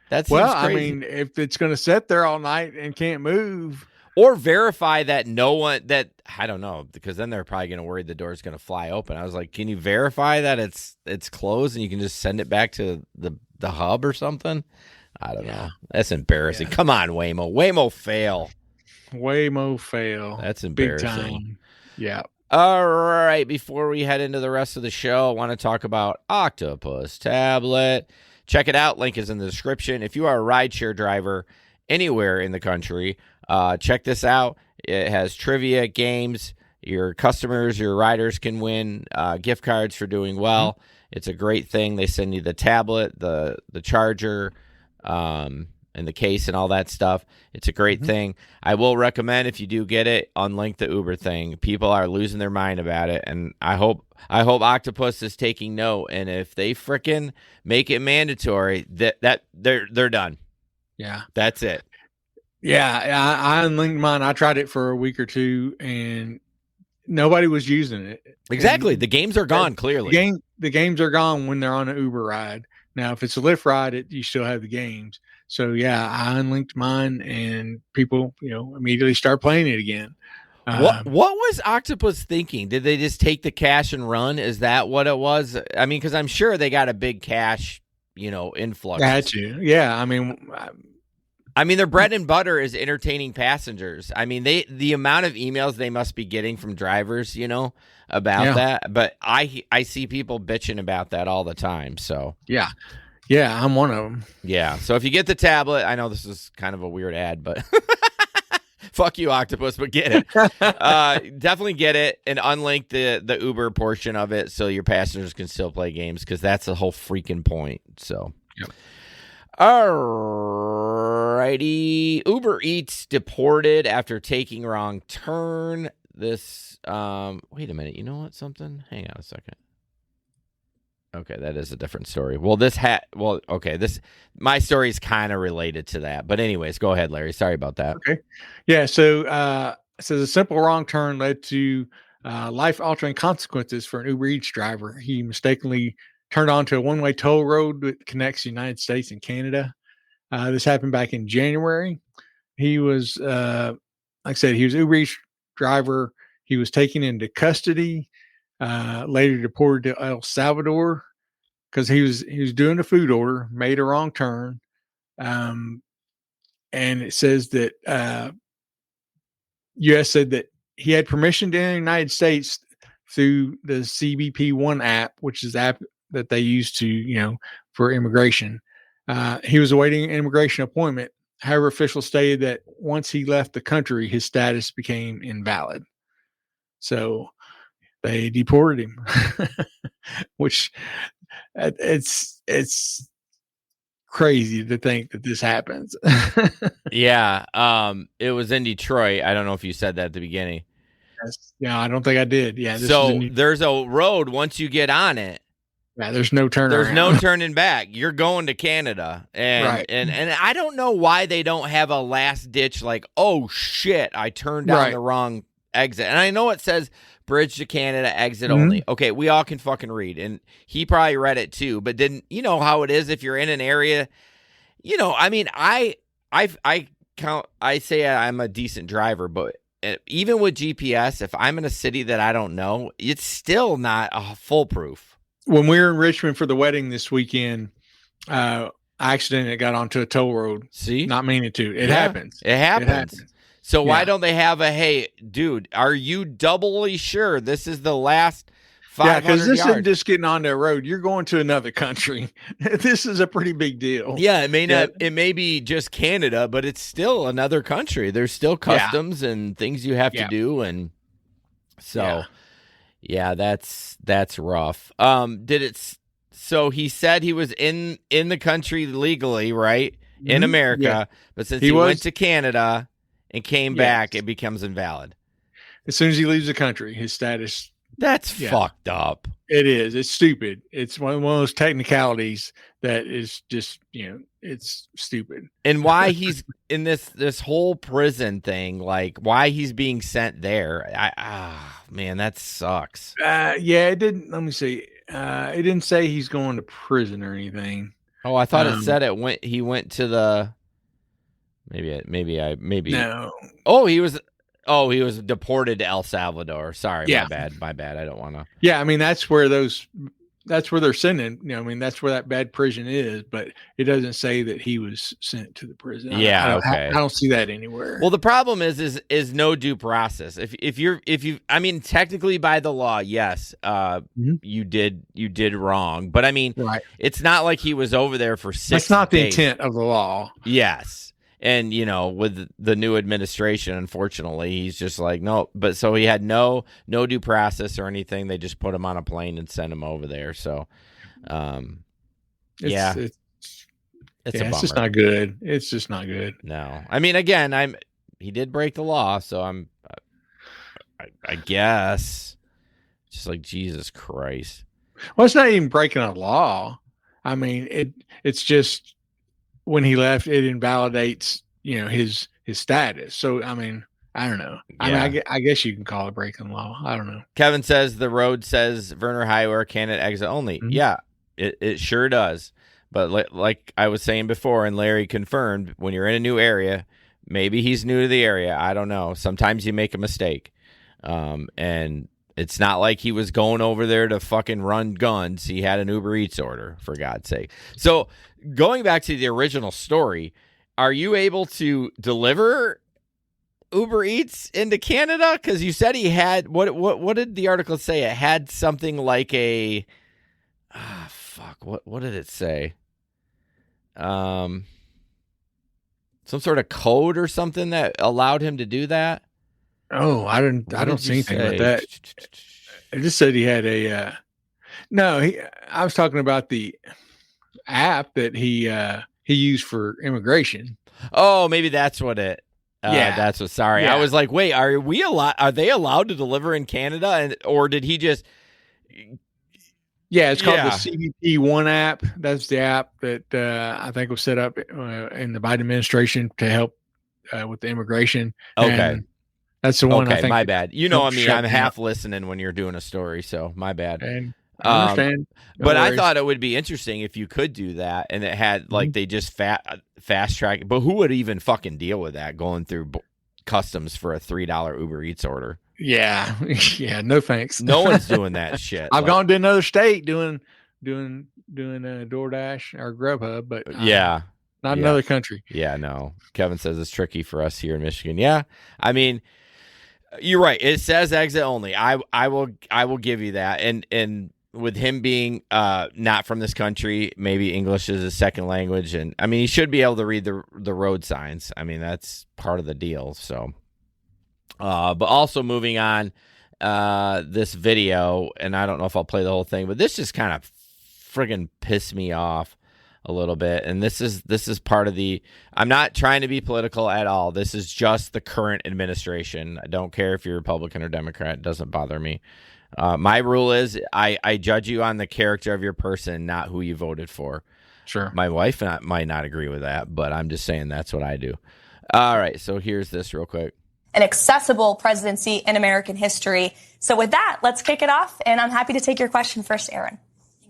That's crazy. I mean, if it's going to sit there all night and can't move. Or verify that I don't know, because then they're probably going to worry the door's going to fly open. I was like, can you verify that it's closed and you can just send it back to the hub or something? I don't know. That's embarrassing. Yeah. Come on, Waymo. Waymo fail. That's embarrassing. Big time. Yeah. All right. Before we head into the rest of the show, I want to talk about Octopus tablet. Check it out. Link is in the description. If you are a rideshare driver anywhere in the country, check this out. It has trivia, games. Your customers, your riders can win gift cards for doing well. Mm-hmm. It's a great thing. They send you the tablet, the charger, and the case and all that stuff. It's a great thing. I will recommend, if you do get it, unlink the Uber thing. People are losing their mind about it, and I hope Octopus is taking note. And if they frickin' make it mandatory, that they're done. Yeah, that's it. Yeah, I unlinked mine. I tried it for a week or two, and nobody was using it. Exactly. And the games are gone, clearly. The games are gone when they're on an Uber ride. Now, if it's a Lyft ride, you still have the games. So, yeah, I unlinked mine, and people, immediately start playing it again. What was Octopus thinking? Did they just take the cash and run? Is that what it was? I mean, because I'm sure they got a big cash, influx. Got you. Yeah, I mean, their bread and butter is entertaining passengers. I mean, the amount of emails they must be getting from drivers, about that. But I see people bitching about that all the time. So yeah, I'm one of them. Yeah. So if you get the tablet, I know this is kind of a weird ad, but fuck you, Octopus, but get it. Definitely get it and unlink the Uber portion of it so your passengers can still play games, because that's the whole freaking point. So. Yep. Alrighty. Uber Eats deported after taking wrong turn. This, wait a minute. You know what? Something? Hang on a second. Okay, that is a different story. Well, my story is kind of related to that. But anyways, go ahead, Larry. Sorry about that. Okay. Yeah. So, a simple wrong turn led to life-altering consequences for an Uber Eats driver. He mistakenly turned onto a one-way toll road that connects the United States and Canada. This happened back in January. He was, like I said, he was Uber Eats driver. He was taken into custody, later deported to El Salvador because he was doing a food order, made a wrong turn. And it says that U.S. said that he had permission to enter the United States through the CBP One app, which is the app that they use to, for immigration. He was awaiting an immigration appointment. However, officials stated that once he left the country, his status became invalid. So they deported him, which it's crazy to think that this happens. Yeah. It was in Detroit. I don't know if you said that at the beginning. Yeah, I don't think I did. Yeah. So there's a road once you get on it. Yeah, there's no turning. There's no turning back. You're going to Canada, and I don't know why they don't have a last ditch like, oh shit, I turned down the wrong exit. And I know it says bridge to Canada, exit only. Okay, we all can fucking read, and he probably read it too. But then you know how it is if you're in an area. I mean, I say I'm a decent driver, but even with GPS, if I'm in a city that I don't know, it's still not foolproof. When we were in Richmond for the wedding this weekend, I accidentally got onto a toll road. See? Not meaning to. It happens. It happens. So why don't they have hey, dude, are you doubly sure this is the last Yeah, because 500 this isn't yards. just getting on the road. You're going to another country. This is a pretty big deal. Yeah, it may not. It may be just Canada, but it's still another country. There's still customs and things you have to do, and so that's rough. Did it? So he said he was in the country legally, right, in America, but since he went to Canada and came back, it becomes invalid. As soon as he leaves the country, his status. That's fucked up. It is. It's stupid. It's one of those technicalities that is just, it's stupid. And why he's in this whole prison thing, like why he's being sent there. Man, that sucks. It didn't. Let me see. It didn't say he's going to prison or anything. Oh, I thought it said he went to the. Maybe. No. Oh, he was deported to El Salvador. Sorry, my bad. I don't want to. Yeah, I mean that's where they're sending. That's where that bad prison is. But it doesn't say that he was sent to the prison. Yeah, I don't see that anywhere. Well, the problem is no due process. If you technically by the law, yes, you did wrong. But I mean, it's not like he was over there for 6 days. That's not the intent of the law. Yes. And, with the new administration, unfortunately, he's just like, no. But so he had no due process or anything. They just put him on a plane and sent him over there. So, it's a bummer. It's just not good. It's just not good. No. I mean, again, he did break the law. So I guess, just like Jesus Christ. Well, it's not even breaking a law. I mean, it's just. When he left, it invalidates, his status. So, I mean, I don't know. I guess you can call it breaking law. I don't know. Kevin says the road says Werner Highway Canada exit only. Mm-hmm. Yeah, it sure does. But like I was saying before, and Larry confirmed, when you're in a new area, maybe he's new to the area. I don't know. Sometimes you make a mistake. And it's not like he was going over there to fucking run guns. He had an Uber Eats order, for God's sake. So going back to the original story, are you able to deliver Uber Eats into Canada? Because you said he had what did the article say? It had something like a what did it say? Some sort of code or something that allowed him to do that. Oh, I don't see anything like that. I just said he had a. I was talking about the app that he used for immigration. Oh, maybe that's what it. That's what. Sorry, I was like, wait, are they allowed to deliver in Canada, or did he just? Yeah, it's called the CBP One app. That's the app that I think was set up in the Biden administration to help with the immigration. Okay. And that's the one. Okay, I think my bad. I'm half listening when you're doing a story, so my bad. And I understand. But I thought it would be interesting if you could do that, and it had like they just fast track. But who would even fucking deal with that going through customs for a $3 Uber Eats order? Yeah, no thanks. No one's doing that shit. I've gone to another state doing DoorDash or Grubhub, but not another country. Yeah, no. Kevin says it's tricky for us here in Michigan. Yeah, I mean. You're right. It says exit only. I will give you that. And with him being not from this country, maybe English is his second language, and I mean he should be able to read the road signs. I mean that's part of the deal. So, but also moving on, this video, and I don't know if I'll play the whole thing, but this just kind of friggin' pissed me off a little bit. And this is part of the, I'm not trying to be political at all. This is just the current administration. I don't care if you're Republican or Democrat. It doesn't bother me. My rule is I judge you on the character of your person, not who you voted for. Sure. My wife might not agree with that, but I'm just saying that's what I do. All right. So here's this real quick. An accessible presidency in American history. So with that, let's kick it off. And I'm happy to take your question first, Aaron.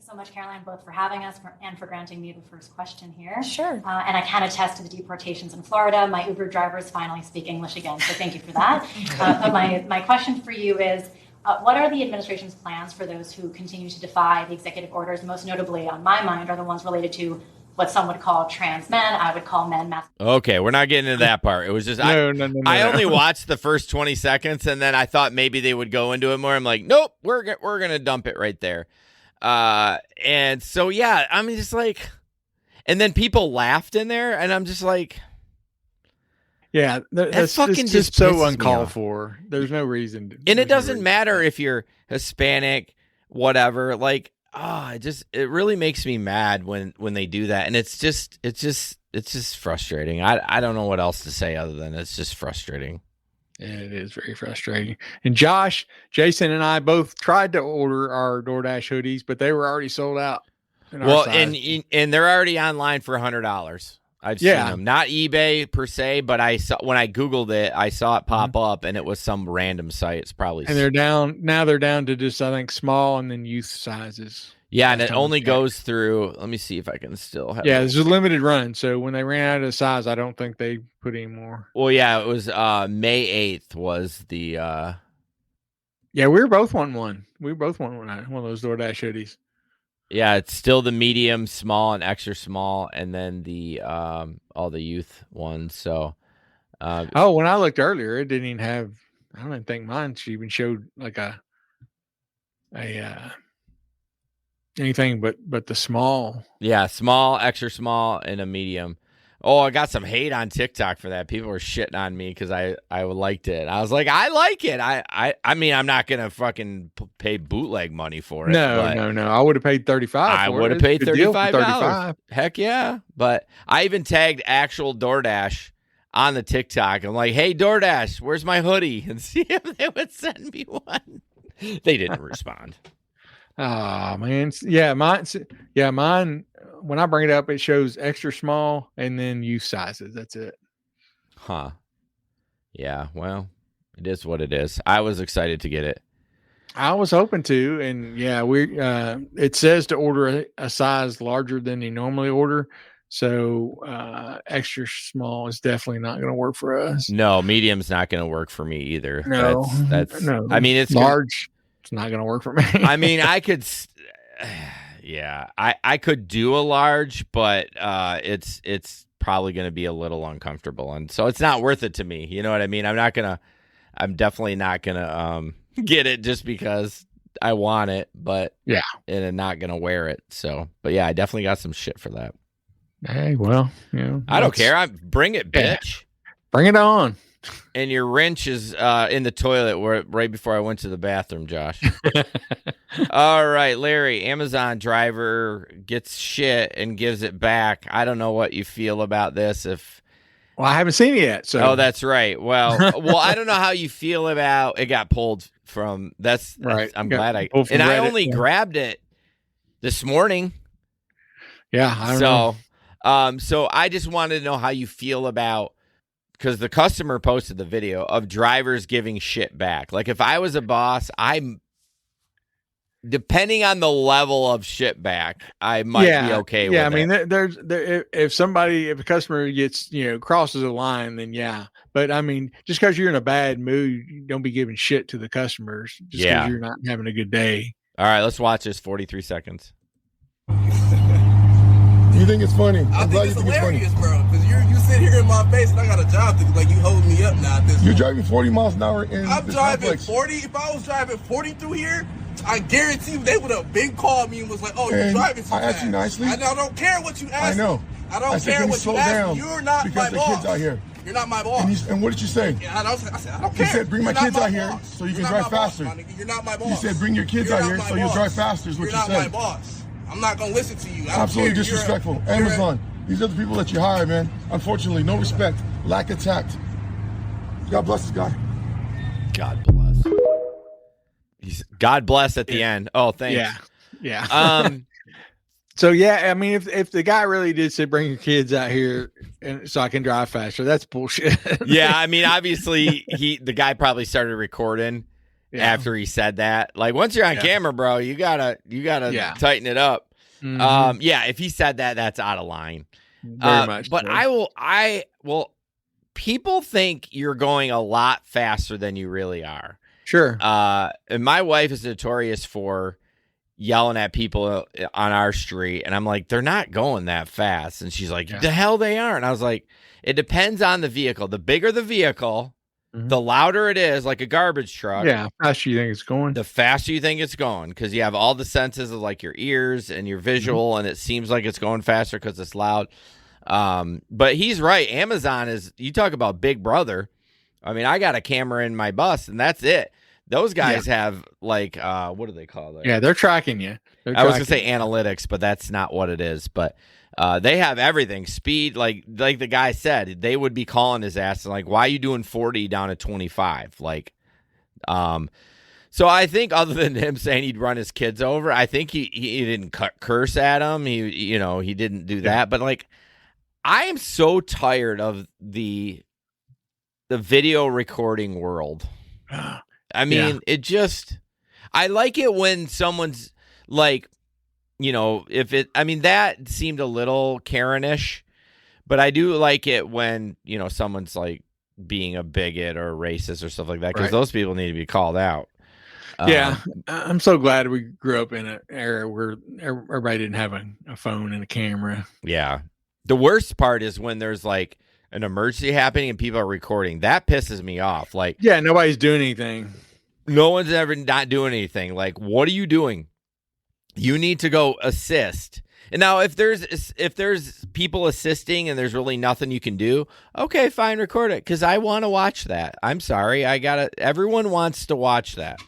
So much, Caroline, both for having us and for granting me the first question here. Sure. And I can attest to the deportations in Florida. My Uber drivers finally speak English again, so thank you for that. But my question for you is, what are the administration's plans for those who continue to defy the executive orders? Most notably, on my mind, are the ones related to what some would call trans men. I would call men masculine. Okay, we're not getting into that part. It was just No. I only watched the first 20 seconds, and then I thought maybe they would go into it more. I'm like, nope, we're gonna dump it right there. And so yeah, I'm just like, and then people laughed in there, and I'm just like, yeah, that's fucking it's just just so pisses me uncalled off. for. There's no reason. And it doesn't matter if you're Hispanic, whatever. Like, it really makes me mad when they do that, and it's just frustrating. I don't know what else to say other than it's just frustrating. It is very frustrating. And Josh, Jason, and I both tried to order our DoorDash hoodies, but they were already sold out. Well, and they're already online for $100. I've seen them. Not eBay per se, but I saw when I Googled it, I saw it pop up, and it was some random site. It's probably and they're down to just, I think, small and then youth sizes. Yeah, and it only goes through. Let me see if I can still have. Yeah, there's a limited run. So when they ran out of size, I don't think they put any more. Well, yeah, it was May 8th was the. Yeah, we were both wanting one. We both wanted one of those DoorDash hoodies. Yeah, it's still the medium, small, and extra small, and then the all the youth ones. So, when I looked earlier, it didn't even have. I don't even think mine even showed like a anything but the small. Yeah, small, extra small, and a medium. Oh, I got some hate on TikTok for that. People were shitting on me because I liked it. I was like, I like it. I mean, I'm not gonna fucking pay bootleg money for it. No. I would have paid $35. I would have paid $35. Heck yeah! But I even tagged actual DoorDash on the TikTok. I'm like, hey DoorDash, where's my hoodie? And see if they would send me one. They didn't respond. Oh man, mine. When I bring it up, it shows extra small and then youth sizes. That's it. Huh. Yeah. Well, it is what it is. I was excited to get it. I was hoping to, and yeah, it says to order a size larger than you normally order. So extra small is definitely not going to work for us. No, medium's not going to work for me either. No, that's no. I mean, it's large. It's not going to work for me. I mean, I could. Yeah, I could do a large, but it's probably going to be a little uncomfortable, and so it's not worth it to me. You know what I mean? I'm definitely not gonna get it just because I want it, but yeah, and I'm not gonna wear it. So, but yeah, I definitely got some shit for that. Hey, well, I don't care. Bring it, bitch. Bring it on. And your wrench is in the toilet right before I went to the bathroom, Josh. All right, Larry, Amazon driver gets shit and gives it back. I don't know what you feel about this. Well, I haven't seen it yet. So. Oh, that's right. Well, I don't know how you feel about it. Got pulled from. That's right. I'm glad I only grabbed it this morning. Yeah, I don't know. So I just wanted to know how you feel about. Because the customer posted the video of drivers giving shit back. Like if I was a boss, depending on the level of shit back, I might be okay with it. Yeah, I mean, if a customer gets, crosses a line, then yeah. But I mean, just because you're in a bad mood, you don't be giving shit to the customers just because you're not having a good day. All right, let's watch this 43 seconds. You think it's funny? I think it's hilarious, bro. Because you sit here in my face and I got a job to do. Like, you hold me up now. You're driving 40 miles an hour in I'm driving 40. If I was driving 40 through here, I guarantee you they would have been called me and was like, oh, you're driving too fast. I asked you nicely. I don't care what you asked. I know. I don't care what you asked. You're not my boss. Because the kids out here. You're not my boss. And what did you say? Yeah, I said, I don't care. You said, bring my kids out here so you can drive faster. You're not my boss. You said, bring your kids out here so you'll drive faster is what you said. You're not my boss. I'm not going to listen to you. Absolutely disrespectful. Amazon. These are the people that you hire, man. Unfortunately, no respect, lack of tact. God bless this guy. God bless. God bless at the end. Oh, thanks. Yeah. So yeah, I mean, if the guy really did say bring your kids out here and so I can drive faster, that's bullshit. Yeah, I mean, obviously the guy probably started recording after he said that. Like once you're on camera, bro, you gotta tighten it up. Mm-hmm. If he said that, that's out of line. Very much. But so. I will. People think you're going a lot faster than you really are. Sure. And my wife is notorious for, yelling at people on our street, and I'm like, they're not going that fast. And she's like, the hell they aren't. And I was like, it depends on the vehicle. The bigger the vehicle, the louder it is, like a garbage truck. Yeah, faster you think it's going. The faster you think it's going, because you have all the senses of like your ears and your visual, and it seems like it's going faster because it's loud. But he's right. Amazon is, you talk about Big Brother. I mean, I got a camera in my bus, and that's it. Those guys have like, what do they call it? Yeah, they're tracking you. I was gonna say analytics, but that's not what it is. But they have everything. Speed, like the guy said, they would be calling his ass and like, why are you doing 40 down to 25? Like, so I think other than him saying he'd run his kids over, I think he didn't curse at him. He didn't do that. But like, I am so tired of the video recording world. I mean, it just, I like it when someone's like, that seemed a little Karen-ish, but I do like it when, someone's like being a bigot or racist or stuff like that, because those people need to be called out. Yeah. I'm so glad we grew up in an era where everybody didn't have a phone and a camera. Yeah. The worst part is when there's like an emergency happening and people are recording. That pisses me off. Like, yeah, nobody's doing anything. No one's ever not doing anything. Like, what are you doing? You need to go assist. And now if there's people assisting and there's really nothing you can do, okay, fine, record it, because I want to watch that. I'm sorry. Everyone wants to watch that.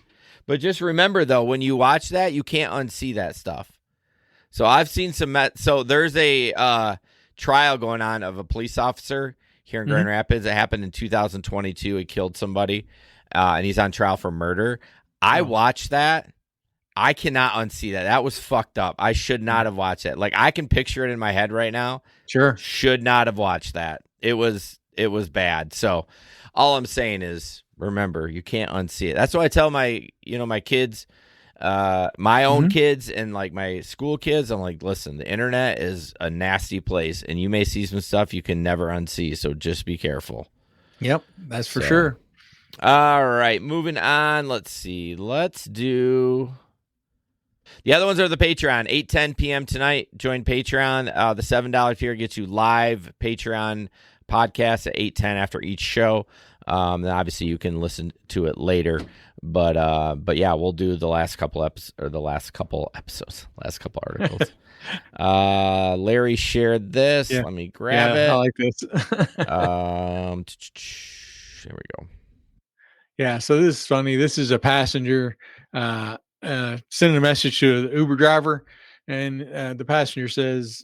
But just remember, though, when you watch that, you can't unsee that stuff. So I've seen so there's a trial going on of a police officer here in Grand Rapids. It happened in 2022. He killed somebody, and he's on trial for murder. I watched that. I cannot unsee that. That was fucked up. I should not have watched it. Like, I can picture it in my head right now. Sure. Should not have watched that. It was bad. So all I'm saying is, remember, you can't unsee it. That's why I tell my kids, my own kids and like my school kids, I'm like, listen, the internet is a nasty place, and you may see some stuff you can never unsee. So just be careful. Yep. That's for sure. All right. Moving on. Let's see. Let's do... The other ones are the Patreon, 8:10 p.m. tonight. Join Patreon. The $7 tier gets you live Patreon podcasts at 8:10 after each show. Then obviously you can listen to it later. But yeah, we'll do the last couple last couple articles. Larry shared this. Let me grab it. I like this. Here we go. Yeah, so this is funny. This is a passenger sending a message to the Uber driver, and the passenger says,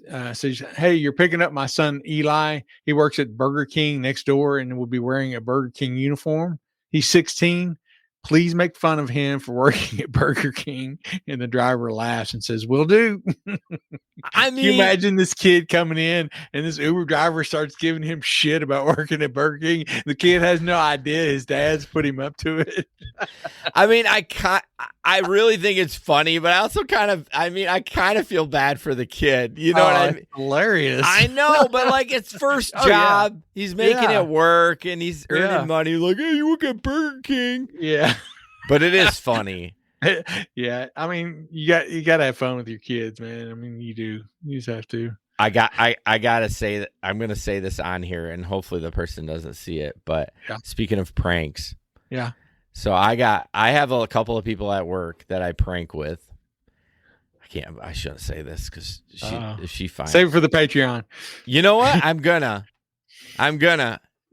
"Hey, you're picking up my son Eli. He works at Burger King next door and will be wearing a Burger King uniform. He's 16. Please make fun of him for working at Burger King." And the driver laughs and says, "Will do." I mean, can you imagine this kid coming in and this Uber driver starts giving him shit about working at Burger King. The kid has no idea his dad's put him up to it. I mean, I really think it's funny, but I also kind of feel bad for the kid. You know what I mean? Hilarious. I know, but like, it's first job. Yeah. He's making it work, and he's earning money. Like, hey, you work at Burger King. Yeah. But it is funny. Yeah. I mean, you got to have fun with your kids, man. I mean, you do. You just have to. I gotta say that I'm gonna say this on here, and hopefully the person doesn't see it. But speaking of pranks, so I have a couple of people at work that I prank with. I shouldn't say this because if she finds, save it for the Patreon. You know what? I'm gonna.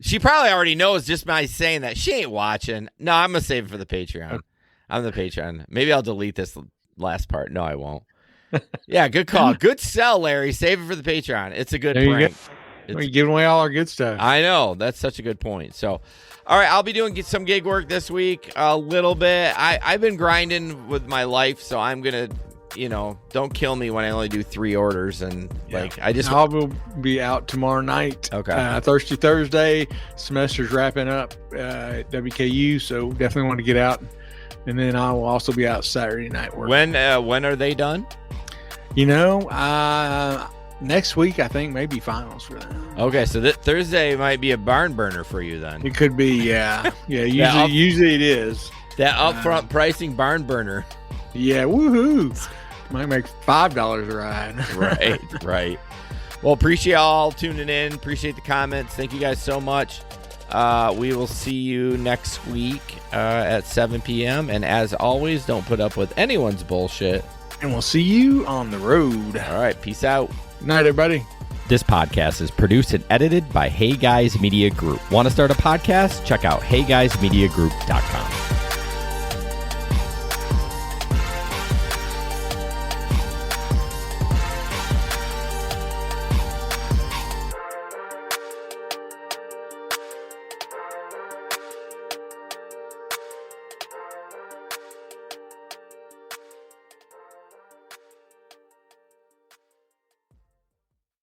She probably already knows just by saying that. She ain't watching. No, I'm gonna save it for the Patreon. I'm the Patreon. Maybe I'll delete this last part. No, I won't. Yeah, good call. Good sell, Larry. Save it for the Patreon. It's a good prank. We're giving away all our good stuff. I know. That's such a good point. So, all right, I'll be doing some gig work this week a little bit. I've been grinding with my life, so I'm going to, don't kill me when I only do 3 orders. And, I will be out tomorrow night. Okay. Thursday. Semester's wrapping up at WKU, so definitely want to get out. And then I will also be out Saturday night working. When are they done? Next week, I think maybe finals for that. Okay, so Thursday might be a barn burner for you then. It could be, yeah. Yeah, usually it is. That upfront pricing barn burner. Yeah, woohoo. Might make $5 a ride. Right. Well, appreciate y'all tuning in. Appreciate the comments. Thank you guys so much. We will see you next week at 7 p.m. And as always, don't put up with anyone's bullshit. And we'll see you on the road. All right. Peace out. Good night, everybody. This podcast is produced and edited by Hey Guys Media Group. Want to start a podcast? Check out heyguysmediagroup.com.